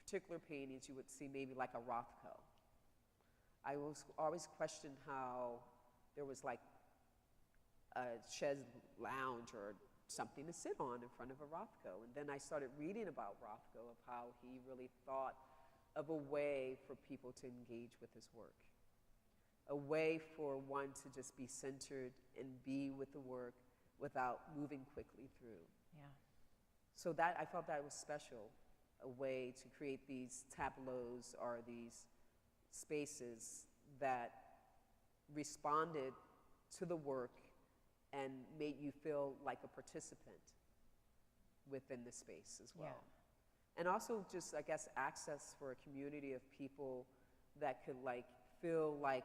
particular paintings, you would see maybe like a Rothko. I always questioned how there was like a chaise lounge or something to sit on in front of a Rothko. And then I started reading about Rothko, of how he really thought of a way for people to engage with his work. A way for one to just be centered and be with the work without moving quickly through. Yeah. So that, I felt that was special, a way to create these tableaus or these spaces that responded to the work and made you feel like a participant within the space as well. Yeah. And also just, I guess, access for a community of people that could like feel like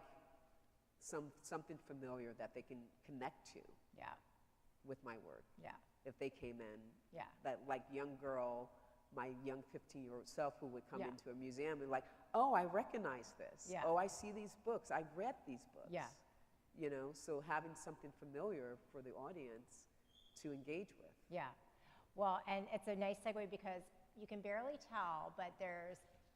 something familiar that they can connect to. Yeah. With my work. Yeah. If they came in. Yeah. That like young girl, my young 15-year-old self who would come Yeah. into a museum and like, oh, I recognize this. Yeah. Oh, I see these books. I've read these books. Yeah. You know, so having something familiar for the audience to engage with. Yeah. Well, and it's a nice segue because you can barely tell, but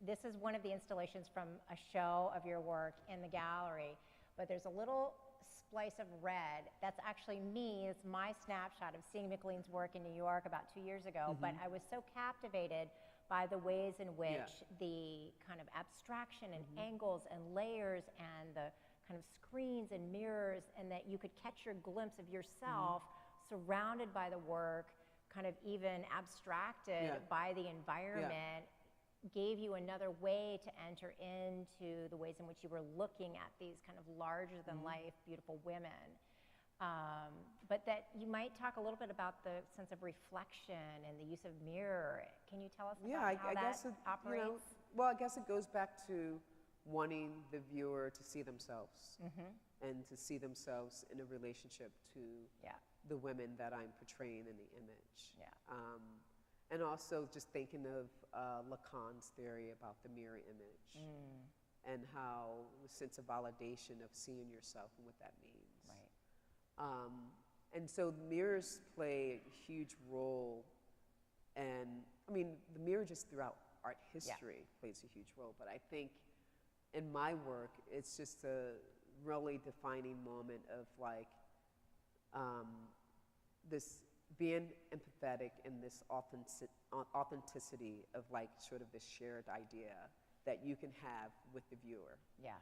this is one of the installations from a show of your work in the gallery, but there's a little splice of red. That's actually me. It's my snapshot of seeing Mickalene's work in New York about 2 years ago, but I was so captivated by the ways in which the kind of abstraction and angles and layers and the kind of screens and mirrors, and that you could catch your glimpse of yourself surrounded by the work, kind of even abstracted by the environment, gave you another way to enter into the ways in which you were looking at these kind of larger than life, beautiful women. But that you might talk a little bit about the sense of reflection and the use of mirror. Can you tell us about how I that guess operates? You know, well, I guess it goes back to wanting the viewer to see themselves and to see themselves in a relationship to the women that I'm portraying in the image. Yeah. And also just thinking of Lacan's theory about the mirror image and how the sense of validation of seeing yourself and what that means. Right. And so mirrors play a huge role, and I mean, the mirror just throughout art history plays a huge role, but I think in my work, it's just a really defining moment of like this being empathetic and this authenticity of like sort of this shared idea that you can have with the viewer, Yeah.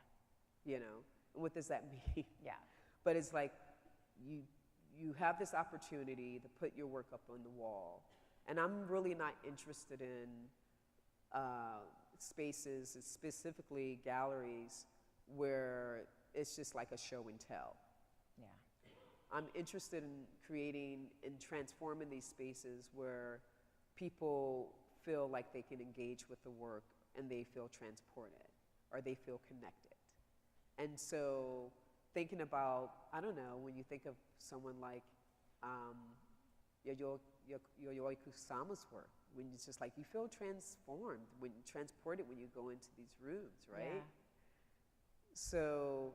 you know? And what does that mean? Yeah. But it's like you have this opportunity to put your work up on the wall. And I'm really not interested in spaces, specifically galleries, where it's just like a show and tell. Yeah. I'm interested in creating and transforming these spaces where people feel like they can engage with the work and they feel transported or they feel connected. And so thinking about, I don't know, when you think of someone like Yayoi Kusama's work, when it's just like you feel transformed, when transported when you go into these rooms, right? Yeah. So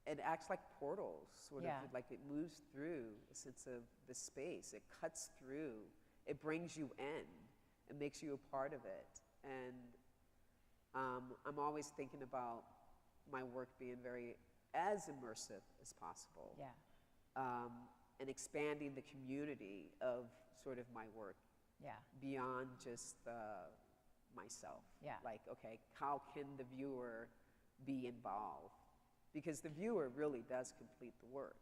it acts like portals, sort Yeah. of like it moves through a sense of the space. It cuts through. It brings you in. It makes you a part of it. And I'm always thinking about my work being very as immersive as possible. Yeah. And expanding the community of sort of my work Yeah. beyond just myself. Yeah. Like, okay, how can the viewer be involved? Because the viewer really does complete the work.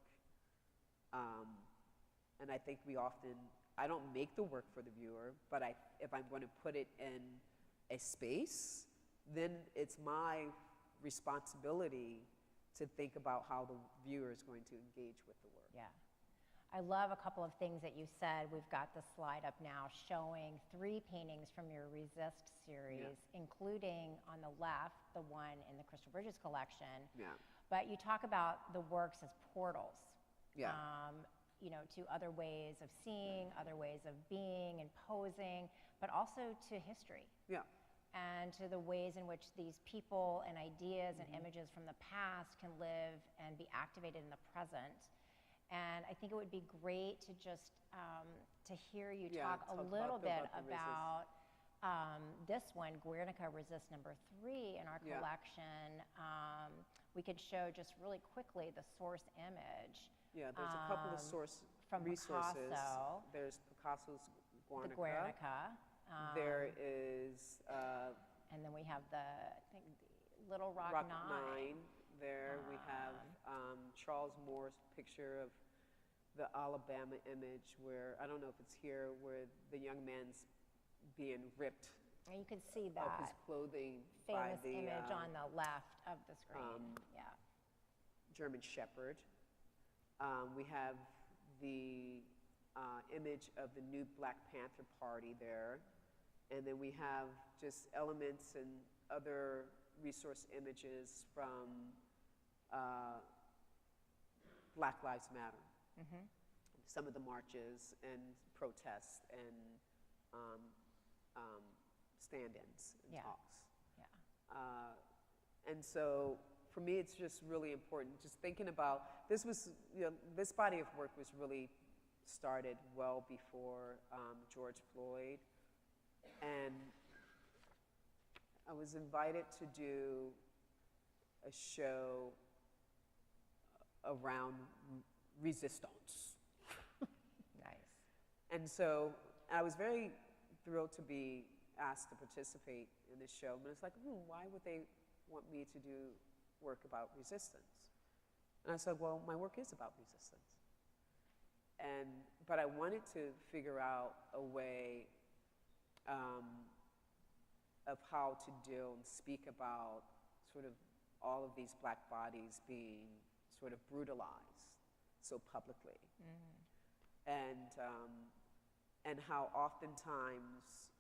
And I think we often, I don't make the work for the viewer, but if I'm going to put it in a space, then it's my responsibility to think about how the viewer is going to engage with the work. Yeah. I love a couple of things that you said. We've got the slide up now showing 3 paintings from your Resist series, including on the left, the one in the Crystal Bridges collection. Yeah. But you talk about the works as portals. Yeah. You know, to other ways of seeing, other ways of being and posing, but also to history. Yeah. And to the ways in which these people and ideas and images from the past can live and be activated in the present. And I think it would be great to just to hear you talk a little bit about this one, Guernica Resist number 3 in our collection. We could show just really quickly the source image. Yeah, there's a couple of from resources. Picasso. There's Picasso's Guernica. The Guernica. There is and then we have the, I think, the Little Rock 9. There we have Charles Moore's picture of the Alabama image where, I don't know if it's here, where the young man's being ripped And you can see of that his clothing by famous the image on the left of the screen. Yeah. German Shepherd. We have the image of the new Black Panther Party there. And then we have just elements and other resource images from Black Lives Matter. Some of the marches and protests and stand-ins and talks. Yeah. And so for me, it's just really important, just thinking about, this was, this body of work was really started well before George Floyd. And I was invited to do a show around resistance. Nice. And so I was very thrilled to be asked to participate in this show, but it's like, why would they want me to do work about resistance? And I said, well, my work is about resistance. But I wanted to figure out a way of how to deal and speak about sort of all of these Black bodies being sort of brutalized so publicly. And how oftentimes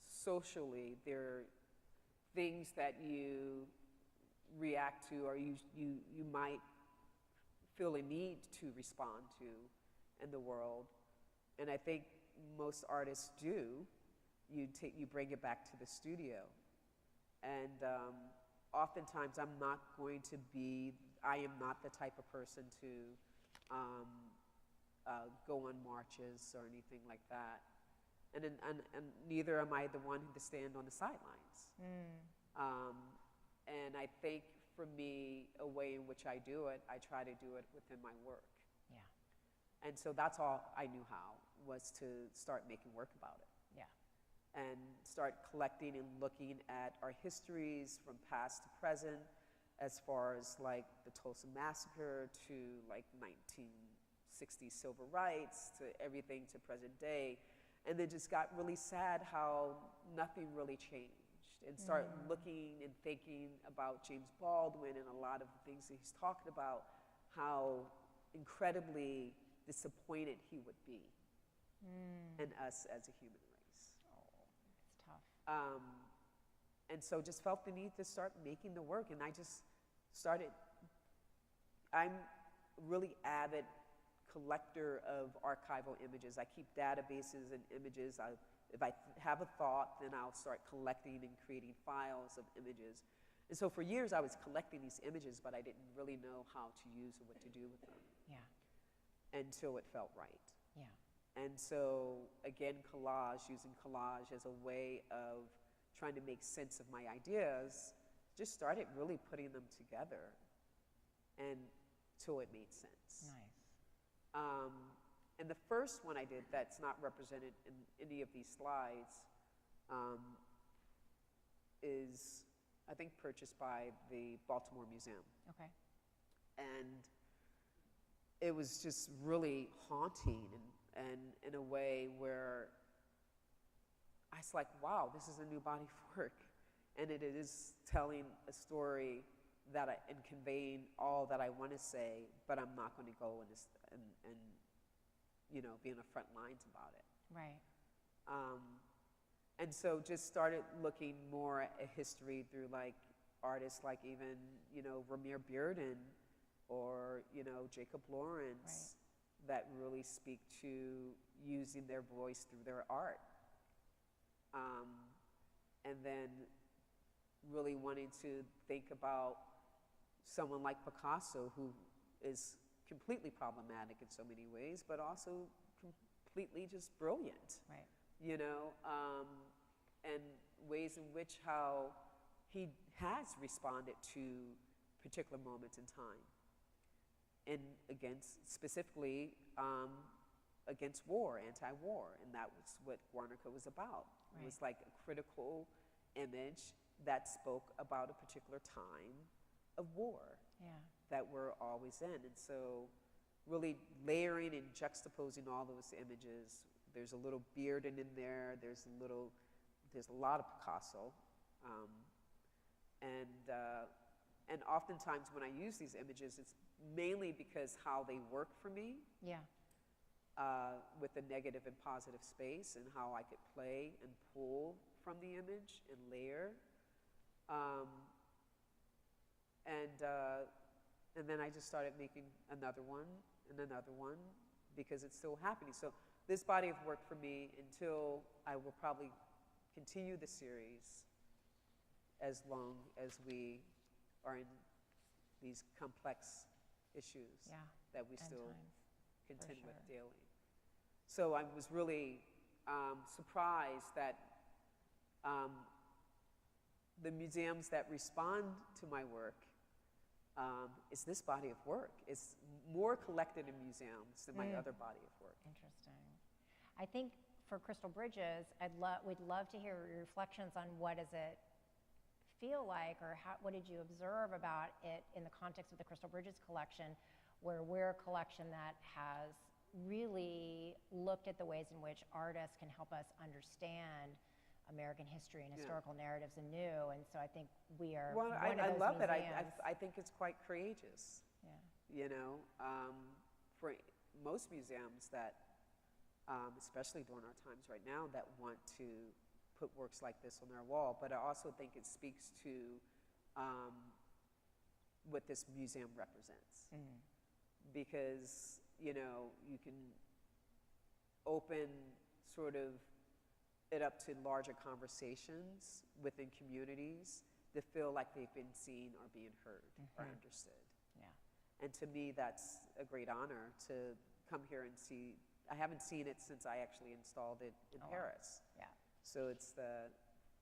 socially there are things that you react to or you might feel a need to respond to in the world. And I think most artists do. You bring it back to the studio. And oftentimes I'm not going to be, I am not the type of person to go on marches or anything like that. And neither am I the one to stand on the sidelines. And I think for me, a way in which I do it, I try to do it within my work. Yeah. And so that's all I knew how, was to start making work about it. Yeah. And start collecting and looking at our histories from past to present, as far as like the Tulsa Massacre to like 1960s civil rights to everything to present day. And then just got really sad how nothing really changed. And start looking and thinking about James Baldwin and a lot of the things that he's talking about, how incredibly disappointed he would be in us as a human race. Oh, it's tough. And so just felt the need to start making the work. And I just started, I'm a really avid collector of archival images. I keep databases and images. If I have a thought, then I'll start collecting and creating files of images. And so for years I was collecting these images, but I didn't really know how to use or what to do with them. Yeah. Until it felt right. Yeah. And so again, using collage as a way of trying to make sense of my ideas, just started really putting them together until it made sense. Nice. And the first one I did that's not represented in any of these slides is, I think, purchased by the Baltimore Museum. Okay. And it was just really haunting and in a way where I was like, wow, this is a new body of work. And it is telling a story and conveying all that I want to say, but I'm not going to go and be in the front lines about it. Right. And so just started looking more at history through like artists like even, Ramir Bearden or, Jacob Lawrence, that really speak to using their voice through their art. And then really wanting to think about someone like Picasso, who is completely problematic in so many ways, but also completely just brilliant. Right. And ways in which how he has responded to particular moments in time. And specifically against war, anti-war, and that was what Guernica was about. Right. It was like a critical image that spoke about a particular time of war. Yeah. That we're always in. And so really layering and juxtaposing all those images. There's a little Bearden in there, there's a lot of Picasso. And oftentimes when I use these images, it's mainly because how they work for me. Yeah. With the negative and positive space, and how I could play and pull from the image and layer. And then I just started making another one and another one because it's still happening. So this body of work for me, until I will probably continue the series as long as we are in these complex issues that we still contend with daily. So I was really surprised that the museums that respond to my work is this body of work. It's more collected in museums than my other body of work. Interesting. I think for Crystal Bridges, we'd love to hear your reflections on what does it feel like, or what did you observe about it in the context of the Crystal Bridges collection, where we're a collection that has really looked at the ways in which artists can help us understand American history and historical narratives anew. And so I think we are one of those I love museums. it. I think it's quite courageous. Yeah. For most museums that, especially during our times right now, that want to put works like this on their wall. But I also think it speaks to what this museum represents. Because, you can open sort of it up to larger conversations within communities that feel like they've been seen or being heard or understood. Yeah. And to me, that's a great honor to come here and see. I haven't seen it since I actually installed it in Oh, wow. Paris. Yeah. So it's the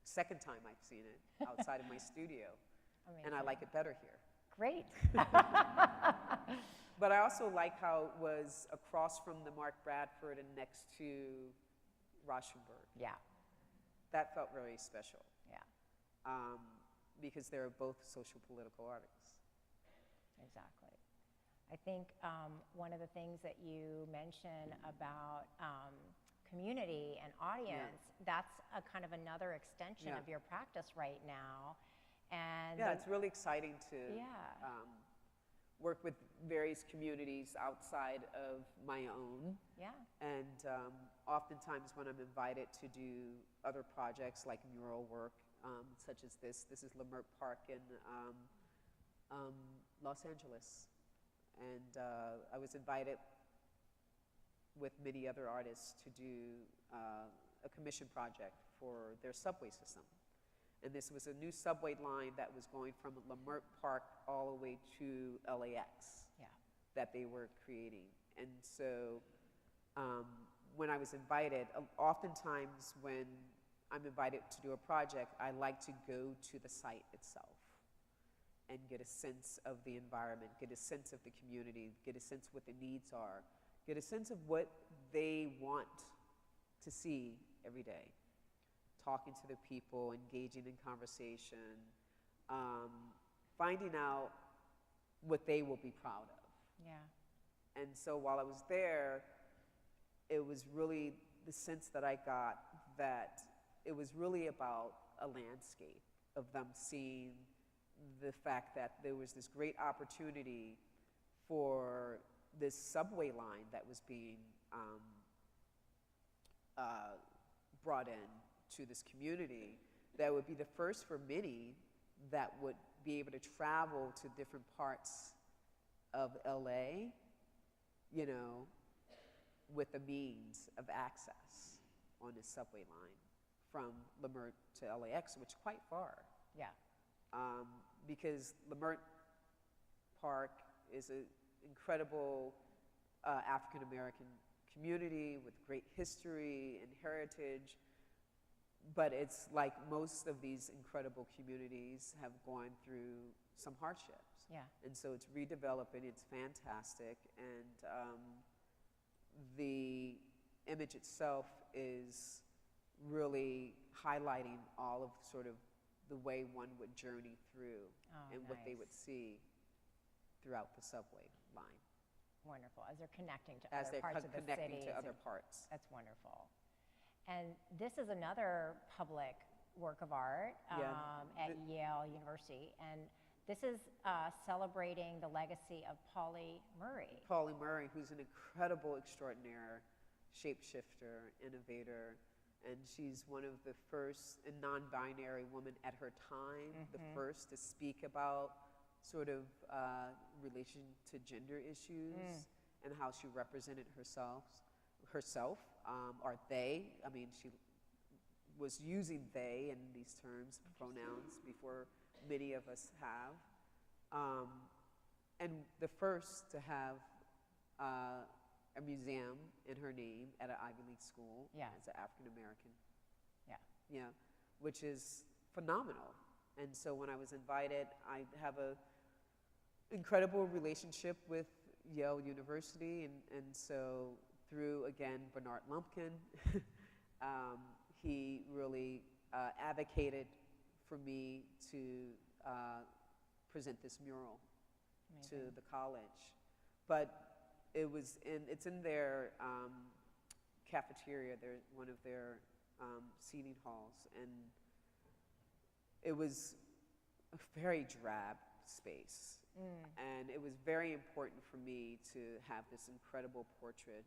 second time I've seen it outside of my studio. Amazing. And I like it better here. Great. But I also like how it was across from the Mark Bradford and next to Rauschenberg. Yeah. That felt very special. Yeah. Because they're both social political artists. Exactly. I think one of the things that you mentioned about community and audience, that's a kind of another extension of your practice right now. And yeah, it's really exciting to work with various communities outside of my own. Yeah. And oftentimes when I'm invited to do other projects like mural work, such as this is Leimert Park in Los Angeles. And I was invited with many other artists to do a commission project for their subway system. And this was a new subway line that was going from Leimert Park all the way to LAX that they were creating. And so when I was invited, oftentimes when I'm invited to do a project, I like to go to the site itself and get a sense of the environment, get a sense of the community, get a sense of what the needs are, get a sense of what they want to see every day. Talking to the people, engaging in conversation, finding out what they will be proud of. Yeah. And so while I was there, it was really the sense that I got that it was really about a landscape of them seeing the fact that there was this great opportunity for this subway line that was being brought in to this community that would be the first for many that would be able to travel to different parts of LA, you know, with the means of access on this subway line from Leimert to LAX, which is quite far. Yeah. Because Leimert Park is an incredible African-American community with great history and heritage, but it's like most of these incredible communities have gone through some hardships. Yeah. And so it's redeveloping, it's fantastic, and the image itself is really highlighting all of sort of the way one would journey through and what they would see throughout the subway line. Wonderful. As they're connecting to As other they're parts of the city. connecting to other parts. That's wonderful. And this is another public work of art at Yale University. And this is celebrating the legacy of Pauli Murray. Pauli Murray, who's an incredible, extraordinaire shapeshifter, innovator, and she's one of the first non-binary women at her time, the first to speak about sort of relation to gender issues and how she represented herself, or they. I mean, she was using they in these terms, pronouns, before many of us have. And the first to have a museum in her name at an Ivy League school as an African American. Yeah, which is phenomenal. And so when I was invited, I have a incredible relationship with Yale University, and so through, again, Bernard Lumpkin, he really advocated for me to present this mural to the college. But it's in their cafeteria, one of their seating halls, and it was a very drab space. And it was very important for me to have this incredible portrait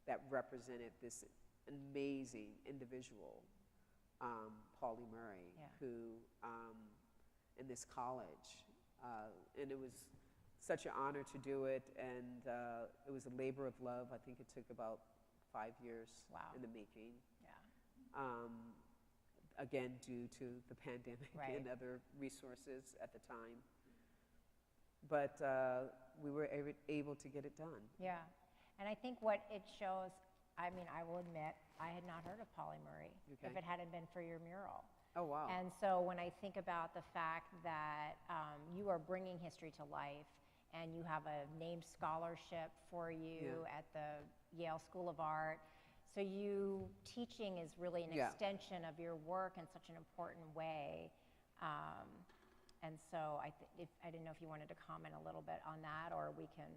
that represented this amazing individual, Pauli Murray, who, in this college. And it was such an honor to do it, and it was a labor of love. I think it took about 5 years in the making. Again, due to the pandemic and other resources at the time. but we were able to get it done. Yeah. And I think what it shows, I mean, I will admit, I had not heard of Polly Murray if it hadn't been for your mural. Oh, wow. And so when I think about the fact that you are bringing history to life, and you have a named scholarship for you at the Yale School of Art, so teaching is really an extension of your work in such an important way. And so I didn't know if you wanted to comment a little bit on that, or we can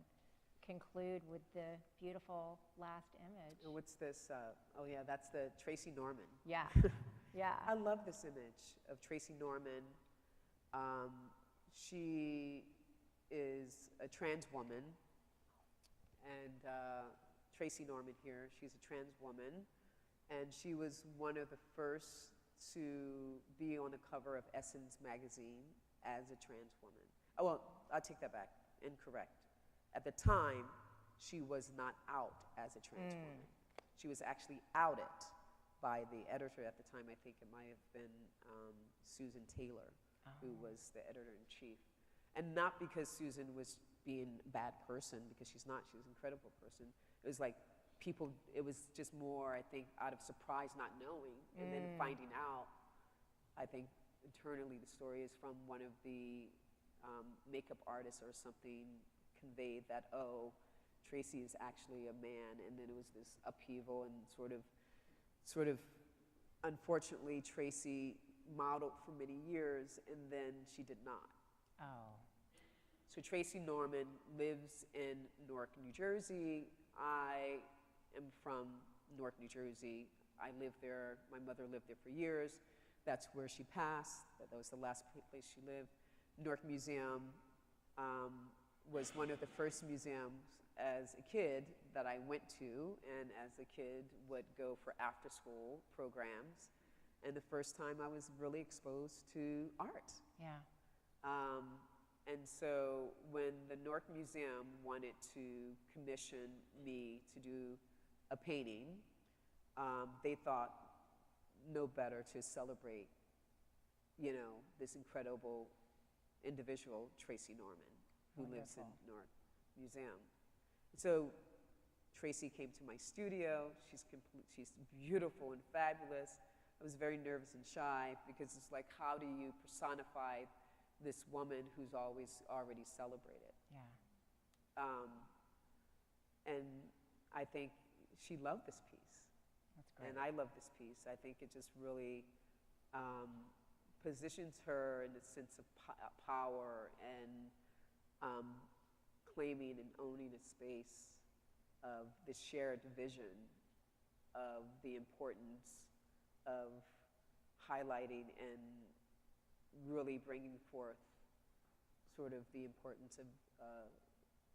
conclude with the beautiful last image. What's this? Oh yeah, that's the Tracy Norman. Yeah, yeah. I love this image of Tracy Norman. She is a trans woman, and Tracy Norman here, she's a trans woman, and she was one of the first to be on the cover of Essence magazine as a trans woman. Oh, well, I'll take that back, incorrect. At the time, she was not out as a trans woman. She was actually outed by the editor at the time. I think it might have been Susan Taylor, who was the editor-in-chief. And not because Susan was being a bad person, because she's not. She was an incredible person. It was like people, it was just more, I think, out of surprise, not knowing, and then finding out. I think internally the story is from one of the makeup artists or something conveyed that, oh, Tracy is actually a man, and then it was this upheaval, and sort of unfortunately Tracy modeled for many years, and then she did not. Oh. So Tracy Norman lives in Newark, New Jersey. I am from Newark, New Jersey. I lived there, my mother lived there for years. That's where she passed. That was the last place she lived. Newark Museum was one of the first museums as a kid that I went to, and as a kid would go for after-school programs. And the first time I was really exposed to art. Yeah. And so when the Newark Museum wanted to commission me to do a painting, they thought no better to celebrate, you know, this incredible individual, Tracy Norman, who lives in Newark Museum. So Tracy came to my studio. She's beautiful and fabulous. I was very nervous and shy because it's like, how do you personify this woman who's always already celebrated? Yeah. And I think she loved this piece. That's great. And I love this piece. I think it just really positions her in a sense of power and claiming and owning a space of this shared vision of the importance of highlighting and really bringing forth sort of the importance of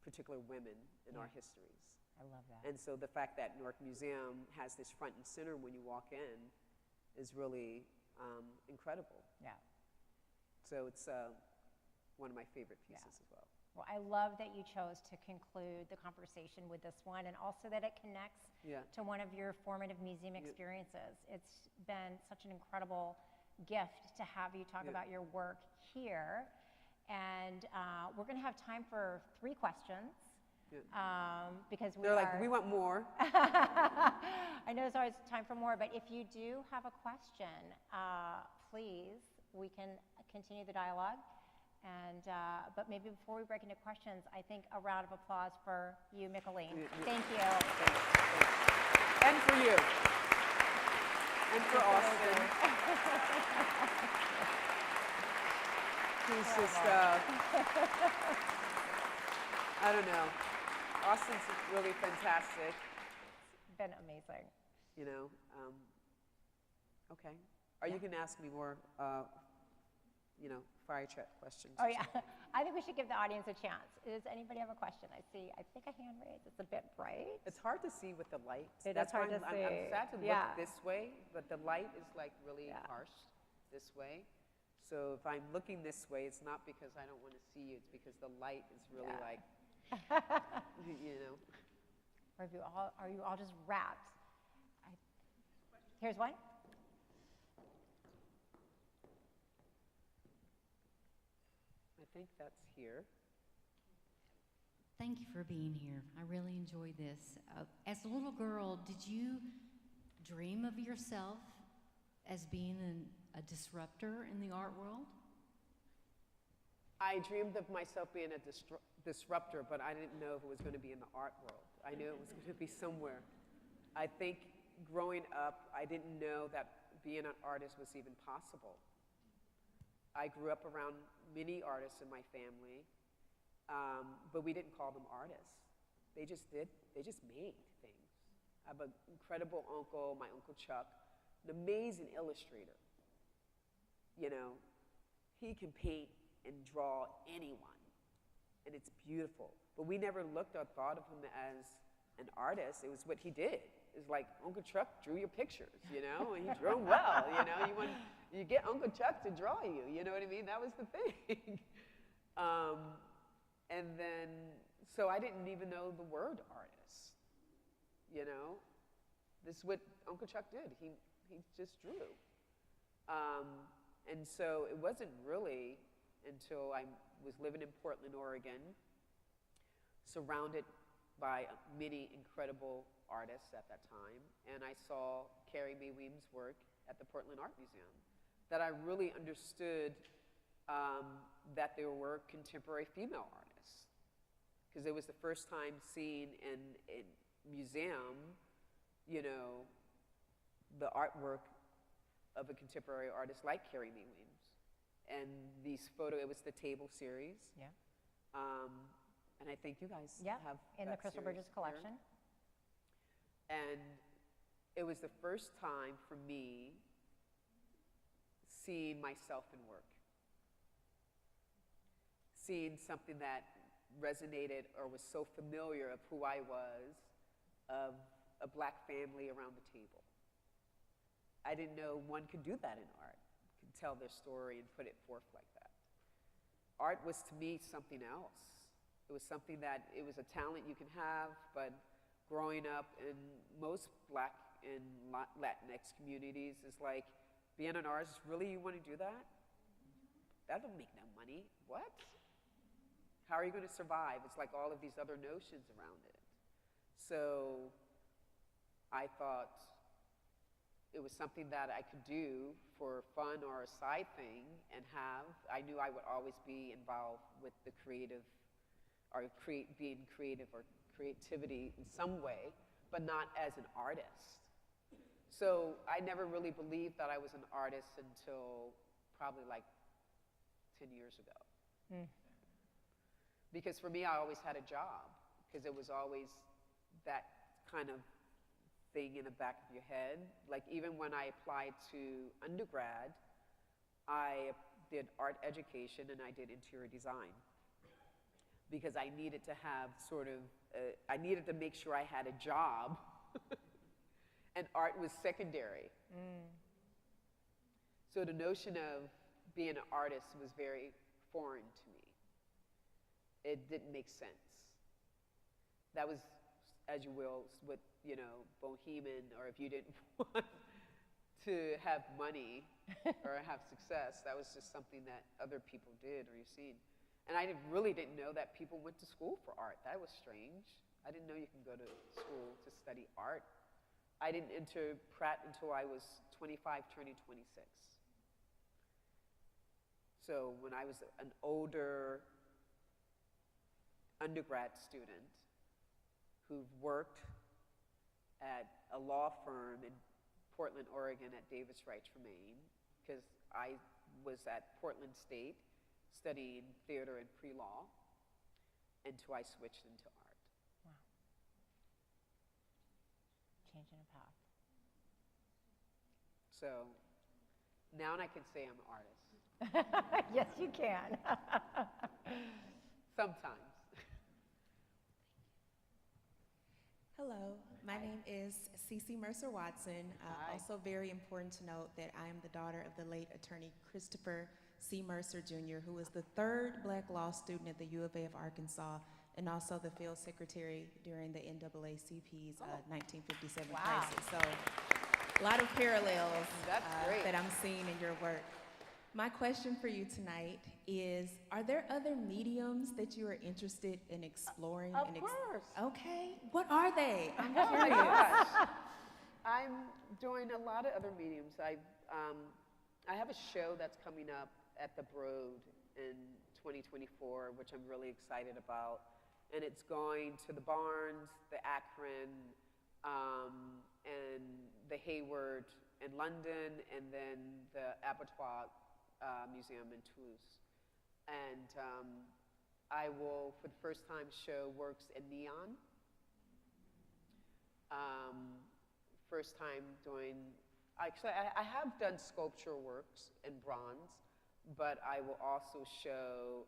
particular women in our histories. I love that. And so the fact that Newark Museum has this front and center when you walk in is really incredible. Yeah. So it's one of my favorite pieces as well. Well, I love that you chose to conclude the conversation with this one, and also that it connects to one of your formative museum experiences. It's been such an incredible gift to have you talk about your work here. And we're going to have time for 3 questions. Because they're like, we want more. I know there's always time for more, but if you do have a question, please, we can continue the dialogue. And, but maybe before we break into questions, I think a round of applause for you, Mickalene. Thank you. Thanks. And for you. And for Austen. He's just, I don't know. Austen's really fantastic. It's been amazing. You know, okay. Are you going to ask me more, you know, fire chat questions? Oh, yeah. I think we should give the audience a chance. Does anybody have a question? I think a hand raised. It's a bit bright. It's hard to see with the light. That's hard to see. I'm sad to look this way, but the light is like really harsh this way. So if I'm looking this way, it's not because I don't want to see you. It's because the light is really like, you know. Or are you all just wrapped? Here's one. I think that's here. thank you for being here. I really enjoy this. As a little girl, did you dream of yourself as being a disruptor in the art world? I dreamed of myself being a disruptor, but I didn't know if it was going to be in the art world. I knew it was going to be somewhere. I think growing up, I didn't know that being an artist was even possible. I grew up around many artists in my family, but we didn't call them artists. They just made things. I have an incredible uncle, my Uncle Chuck, an amazing illustrator. You know, he can paint and draw anyone, and it's beautiful. But we never looked or thought of him as an artist. It was what he did. It's like Uncle Chuck drew your pictures, you know, and he drew them well, you know. You get Uncle Chuck to draw you know what I mean? That was the thing. And then, so I didn't even know the word artist, you know. This is what Uncle Chuck did. He just drew. And so it wasn't really until I was living in Portland, Oregon, surrounded by many incredible artists at that time, and I saw Carrie Mae Weems' work at the Portland Art Museum, that I really understood that there were contemporary female artists, because it was the first time seeing in a museum, you know, the artwork of a contemporary artist like Carrie Mae Weems. And these it was the Table series. Yeah. And I think you guys Yeah, have in the that Crystal series Bridges here. collection. And it was the first time for me seeing myself in work. Seeing something that resonated or was so familiar of who I was, of a black family around the table. I didn't know one could do that in art, could tell their story and put it forth like that. Art was to me something else. It was something that, it was a talent you can have, but growing up in most Black and Latinx communities is like, being an artist, really you want to do that? That don't make no money. What? How are you going to survive? It's like all of these other notions around it. So I thought it was something that I could do for fun or a side thing and have. I knew I would always be involved with the creative, or being creative or creativity in some way, but not as an artist. So I never really believed that I was an artist until probably like 10 years ago. Because for me, I always had a job, because it was always that kind of thing in the back of your head. Like even when I applied to undergrad, I did art education and I did interior design, because I needed to have sort of, I needed to make sure I had a job and art was secondary. So the notion of being an artist was very foreign to me. It didn't make sense. That was, as you will, with, you know, bohemian, or if you didn't want to have money or have success, that was just something that other people did or you've seen. And I really didn't know that people went to school for art. That was strange. I didn't know you can go to school to study art. I didn't enter Pratt until I was 25, turning 26. So when I was an older undergrad student who worked at a law firm in Portland, Oregon at Davis Wright Tremaine, because I was at Portland State studying theater and pre-law until I switched into art. Wow. Changing a path. So now I can say I'm an artist. Yes, you can. Sometimes. Hello, my name is Cece Mercer Watson. Hi. Also very important to note that I am the daughter of the late attorney Christopher C. Mercer Jr., who was the third Black law student at the U of A of Arkansas, and also the field secretary during the NAACP's 1957 Wow. crisis. So a lot of parallels That's great. that I'm seeing in your work. My question for you tonight is, are there other mediums that you are interested in exploring? Of course. Okay. What are they? I'm Oh my curious. gosh. I'm doing a lot of other mediums. I have a show that's coming up at the Broad in 2024, which I'm really excited about. And it's going to the Barnes, the Akron, and the Hayward in London, and then the Abattoir Museum in Toulouse. And I will, for the first time, show works in neon. First time doing, actually, I have done sculpture works in bronze, but I will also show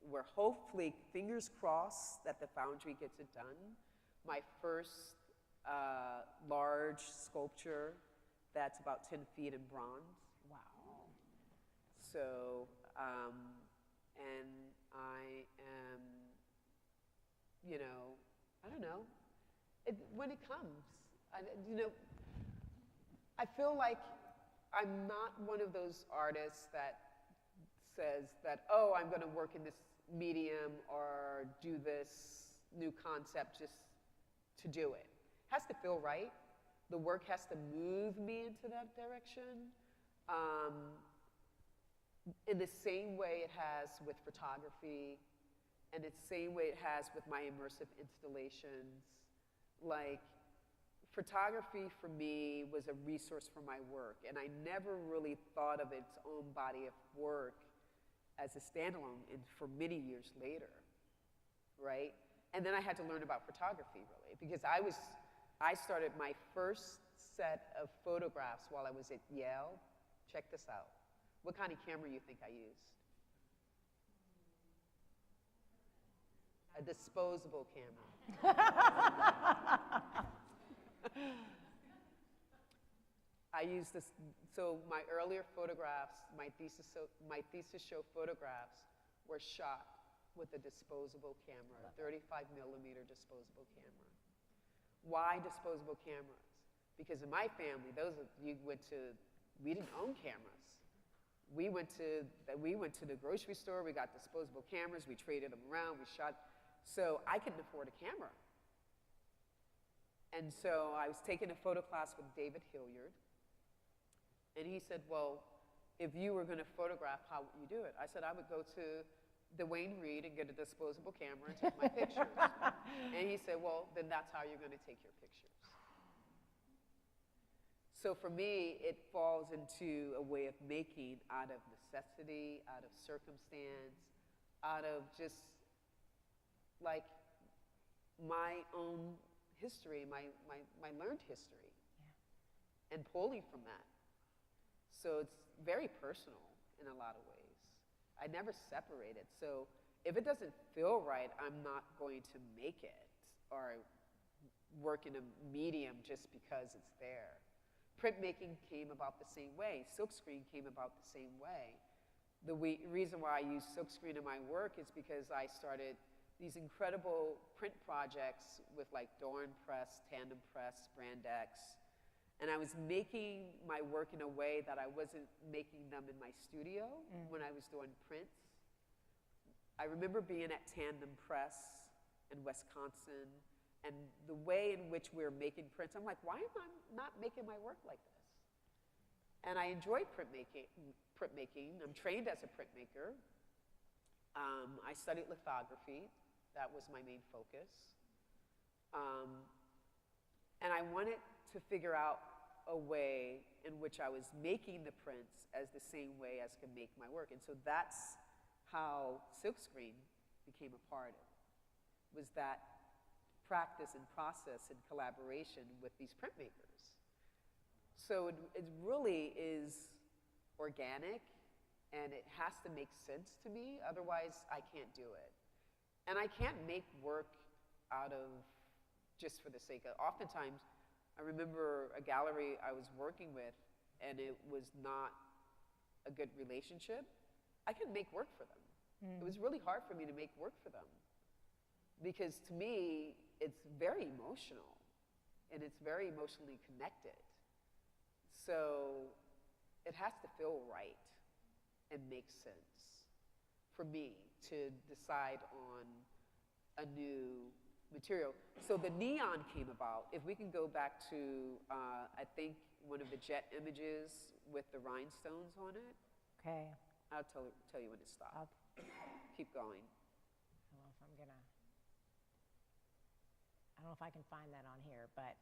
where hopefully, fingers crossed, that the Foundry gets it done. My first large sculpture that's about 10 feet in bronze. Wow. So, and I am, you know, I don't know, when it comes, I feel like I'm not one of those artists that says that, oh, I'm going to work in this medium or do this new concept just to do it. It has to feel right. The work has to move me into that direction. In the same way it has with photography, and the same way it has with my immersive installations. Like, photography for me was a resource for my work, and I never really thought of its own body of work as a standalone for many years later, right? And then I had to learn about photography, really, because I started my first set of photographs while I was at Yale. Check this out. What kind of camera you think I used? A disposable camera. I used this, so my earlier photographs, my thesis show photographs were shot with a disposable camera, a 35 millimeter disposable camera. Why disposable cameras? Because in my family, we didn't own cameras. We went to the grocery store, we got disposable cameras, we traded them around, we shot. So I couldn't afford a camera. And so I was taking a photo class with David Hilliard, and he said, well, if you were going to photograph, how would you do it? I said, I would go to the Wayne Reed and get a disposable camera and take my pictures. And he said, well, then that's how you're going to take your pictures. So for me, it falls into a way of making out of necessity, out of circumstance, out of just like my own history, my learned history, and pulling from that. So it's very personal in a lot of ways. I never separate it. So if it doesn't feel right, I'm not going to make it or work in a medium just because it's there. Printmaking came about the same way. Silkscreen came about the same way. The reason why I use silkscreen in my work is because I started these incredible print projects with like Doran Press, Tandem Press, Brand X, and I was making my work in a way that I wasn't making them in my studio when I was doing prints. I remember being at Tandem Press in Wisconsin, and the way in which we were making prints, I'm like, why am I not making my work like this? And I enjoy printmaking. I'm trained as a printmaker. I studied lithography. That was my main focus. And I wanted to figure out a way in which I was making the prints as the same way as could make my work. And so that's how silkscreen became a part of it, was that practice and process and collaboration with these printmakers. So it really is organic, and it has to make sense to me, otherwise I can't do it. And I can't make work out of just for the sake of, oftentimes, I remember a gallery I was working with, and it was not a good relationship. I couldn't make work for them. It was really hard for me to make work for them, because to me, it's very emotional, and it's very emotionally connected. So it has to feel right. and make sense for me to decide on a new material. So the neon came about. If we can go back to, I think, one of the jet images with the rhinestones on it. Okay. I'll tell you when to stop. Keep going. I don't know if I'm gonna. I don't know if I can find that on here, but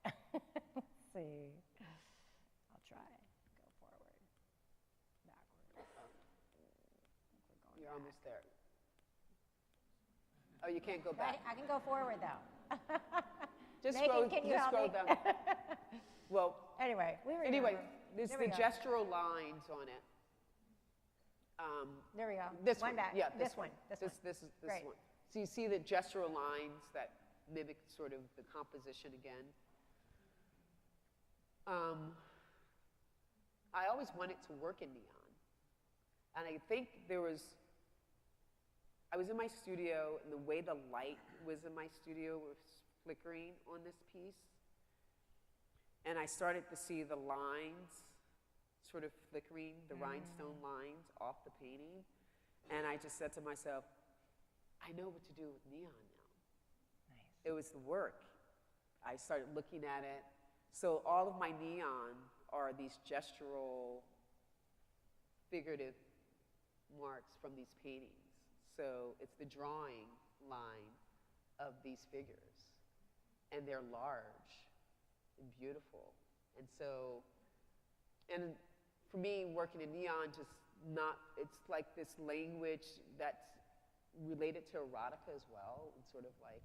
let's see. I'll try. Go forward, backward. I think we're going You're back. almost there. Oh, you can't go back. I can go forward though. Just Megan, can you help scroll me? down. Well, Anyway, we remember. anyway, there's There the we go. gestural lines on it. There we go. This one one, back. yeah, This one. This is this Great. one. So you see the gestural lines that mimic sort of the composition again. I always wanted to work in neon, and I think I was in my studio, and the way the light was in my studio was flickering on this piece, and I started to see the lines sort of flickering, the rhinestone lines off the painting. And I just said to myself, I know what to do with neon now. Nice. It was the work. I started looking at it. So all of my neon are these gestural, figurative marks from these paintings. So it's the drawing line of these figures. And they're large and beautiful. And so, and for me, working in neon, it's like this language that's related to erotica as well. It's sort of like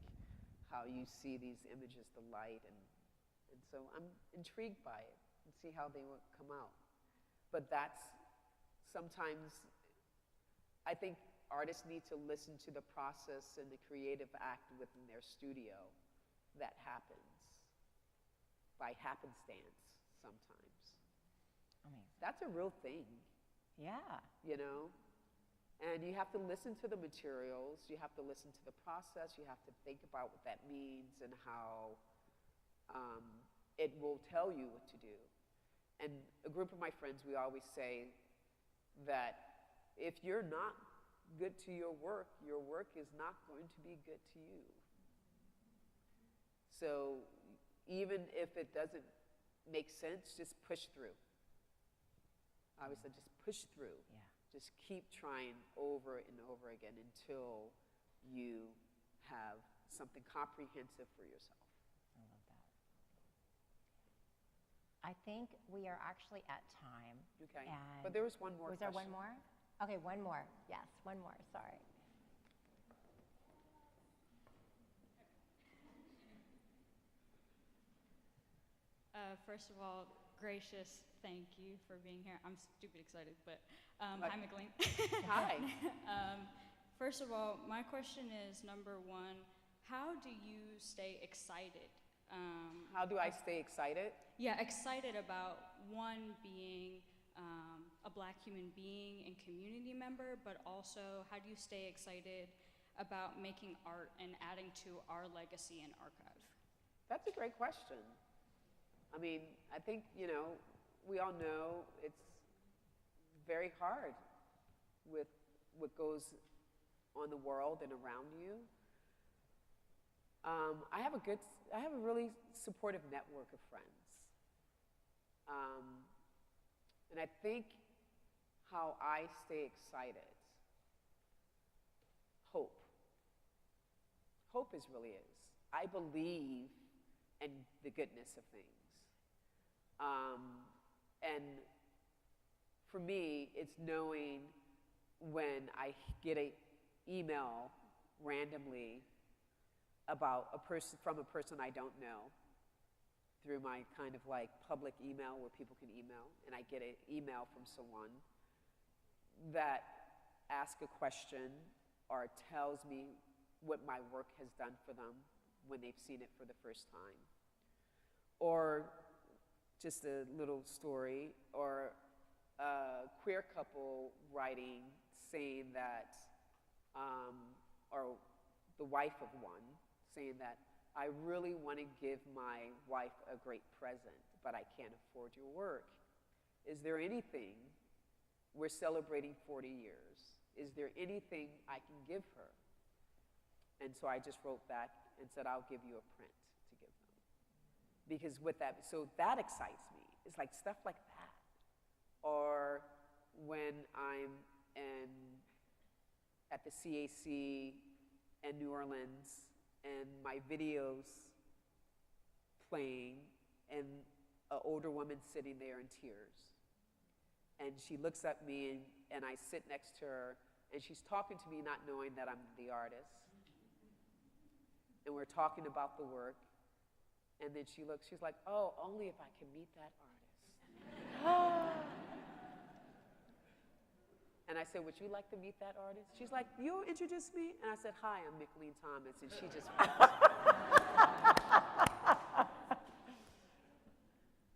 how you see these images, the light, and so I'm intrigued by it and see how they will come out. But that's sometimes, I think artists need to listen to the process and the creative act within their studio that happens by happenstance sometimes. Amazing. That's a real thing, Yeah. you know? And you have to listen to the materials, you have to listen to the process, you have to think about what that means and how it will tell you what to do. And a group of my friends, we always say that if you're not good to your work is not going to be good to you. So even if it doesn't make sense, just push through. I always said, just push through. Yeah. Just keep trying over and over again until you have something comprehensive for yourself. I love that. I think we are actually at time. Okay. And But there was one more Was there question. one more? Okay, one more. Yes, one more. Sorry. First of all, gracious thank you for being here. I'm stupid excited, but hi, Mickalene. Hi. First of all, my question is, number one, how do you stay excited? How do I stay excited? Yeah, excited about one being a Black human being and community member, but also how do you stay excited about making art and adding to our legacy and archive? That's a great question. I mean, I think, we all know it's very hard with what goes on the world and around you. I have a really supportive network of friends. And I think how I stay excited, hope. Hope really is. I believe in the goodness of things. And for me, it's knowing when I get an email randomly about from a person I don't know through my kind of like public email where people can email, and I get an email from someone that asks a question or tells me what my work has done for them when they've seen it for the first time. Or just a little story, or a queer couple writing saying that, or the wife of one saying that, I really want to give my wife a great present, but I can't afford your work. Is there anything We're celebrating 40 years. Is there anything I can give her? And so I just wrote back and said, I'll give you a print to give them. Because so that excites me. It's like stuff like that. Or when I'm at the CAC in New Orleans and my video's playing and an older woman sitting there in tears. And she looks at me and I sit next to her and she's talking to me not knowing that I'm the artist. And we're talking about the work. And then she's like, oh, only if I can meet that artist. And I said, would you like to meet that artist? She's like, you introduce me? And I said, hi, I'm Mickalene Thomas. And she just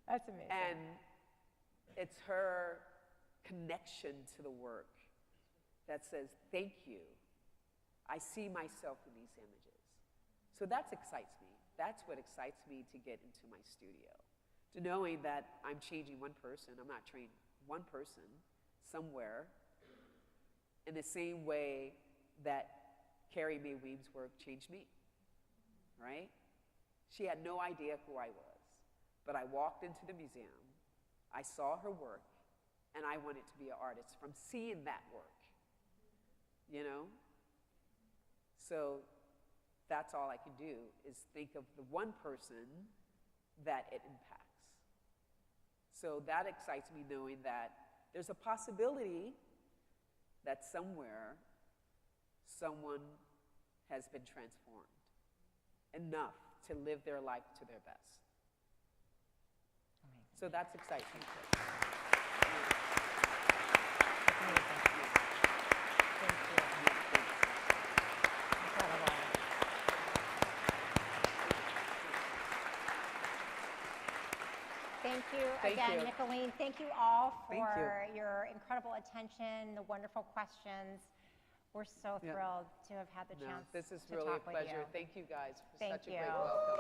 That's amazing. And it's her connection to the work that says, thank you. I see myself in these images. So that excites me. That's what excites me to get into my studio. To knowing that I'm changing one person, I'm not training one person somewhere in the same way that Carrie Mae Weems' work changed me, right? She had no idea who I was, but I walked into the museum, I saw her work, and I wanted to be an artist from seeing that work, you know? So that's all I can do is think of the one person that it impacts. So that excites me knowing that there's a possibility that somewhere someone has been transformed enough to live their life to their best. Amazing. So that's exciting. Thank you. Incredible. Thank you again, Mickalene. Thank you all for your incredible attention, the wonderful questions. We're so thrilled to have had the chance This is to really talk a pleasure. with you. Thank you guys for Thank such a you. great welcome.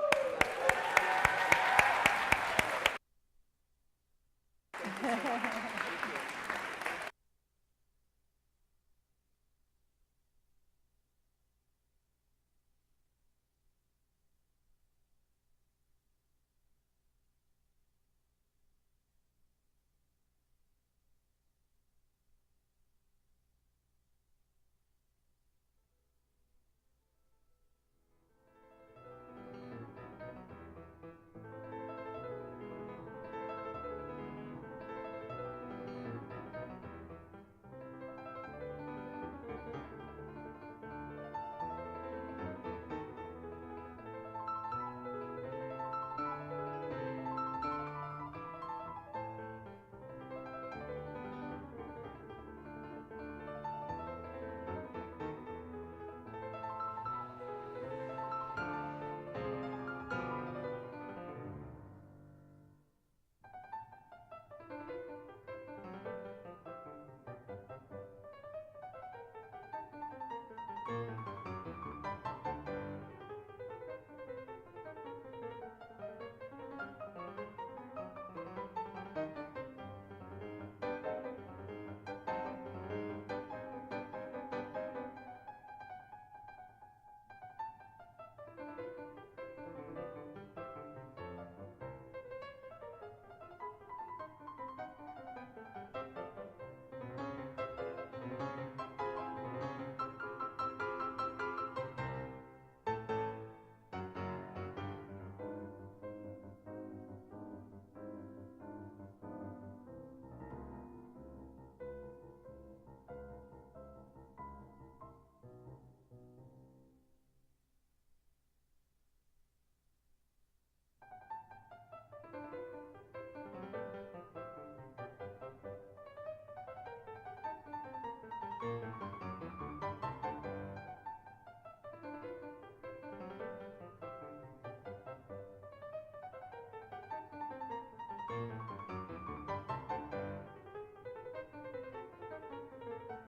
Thank you so much.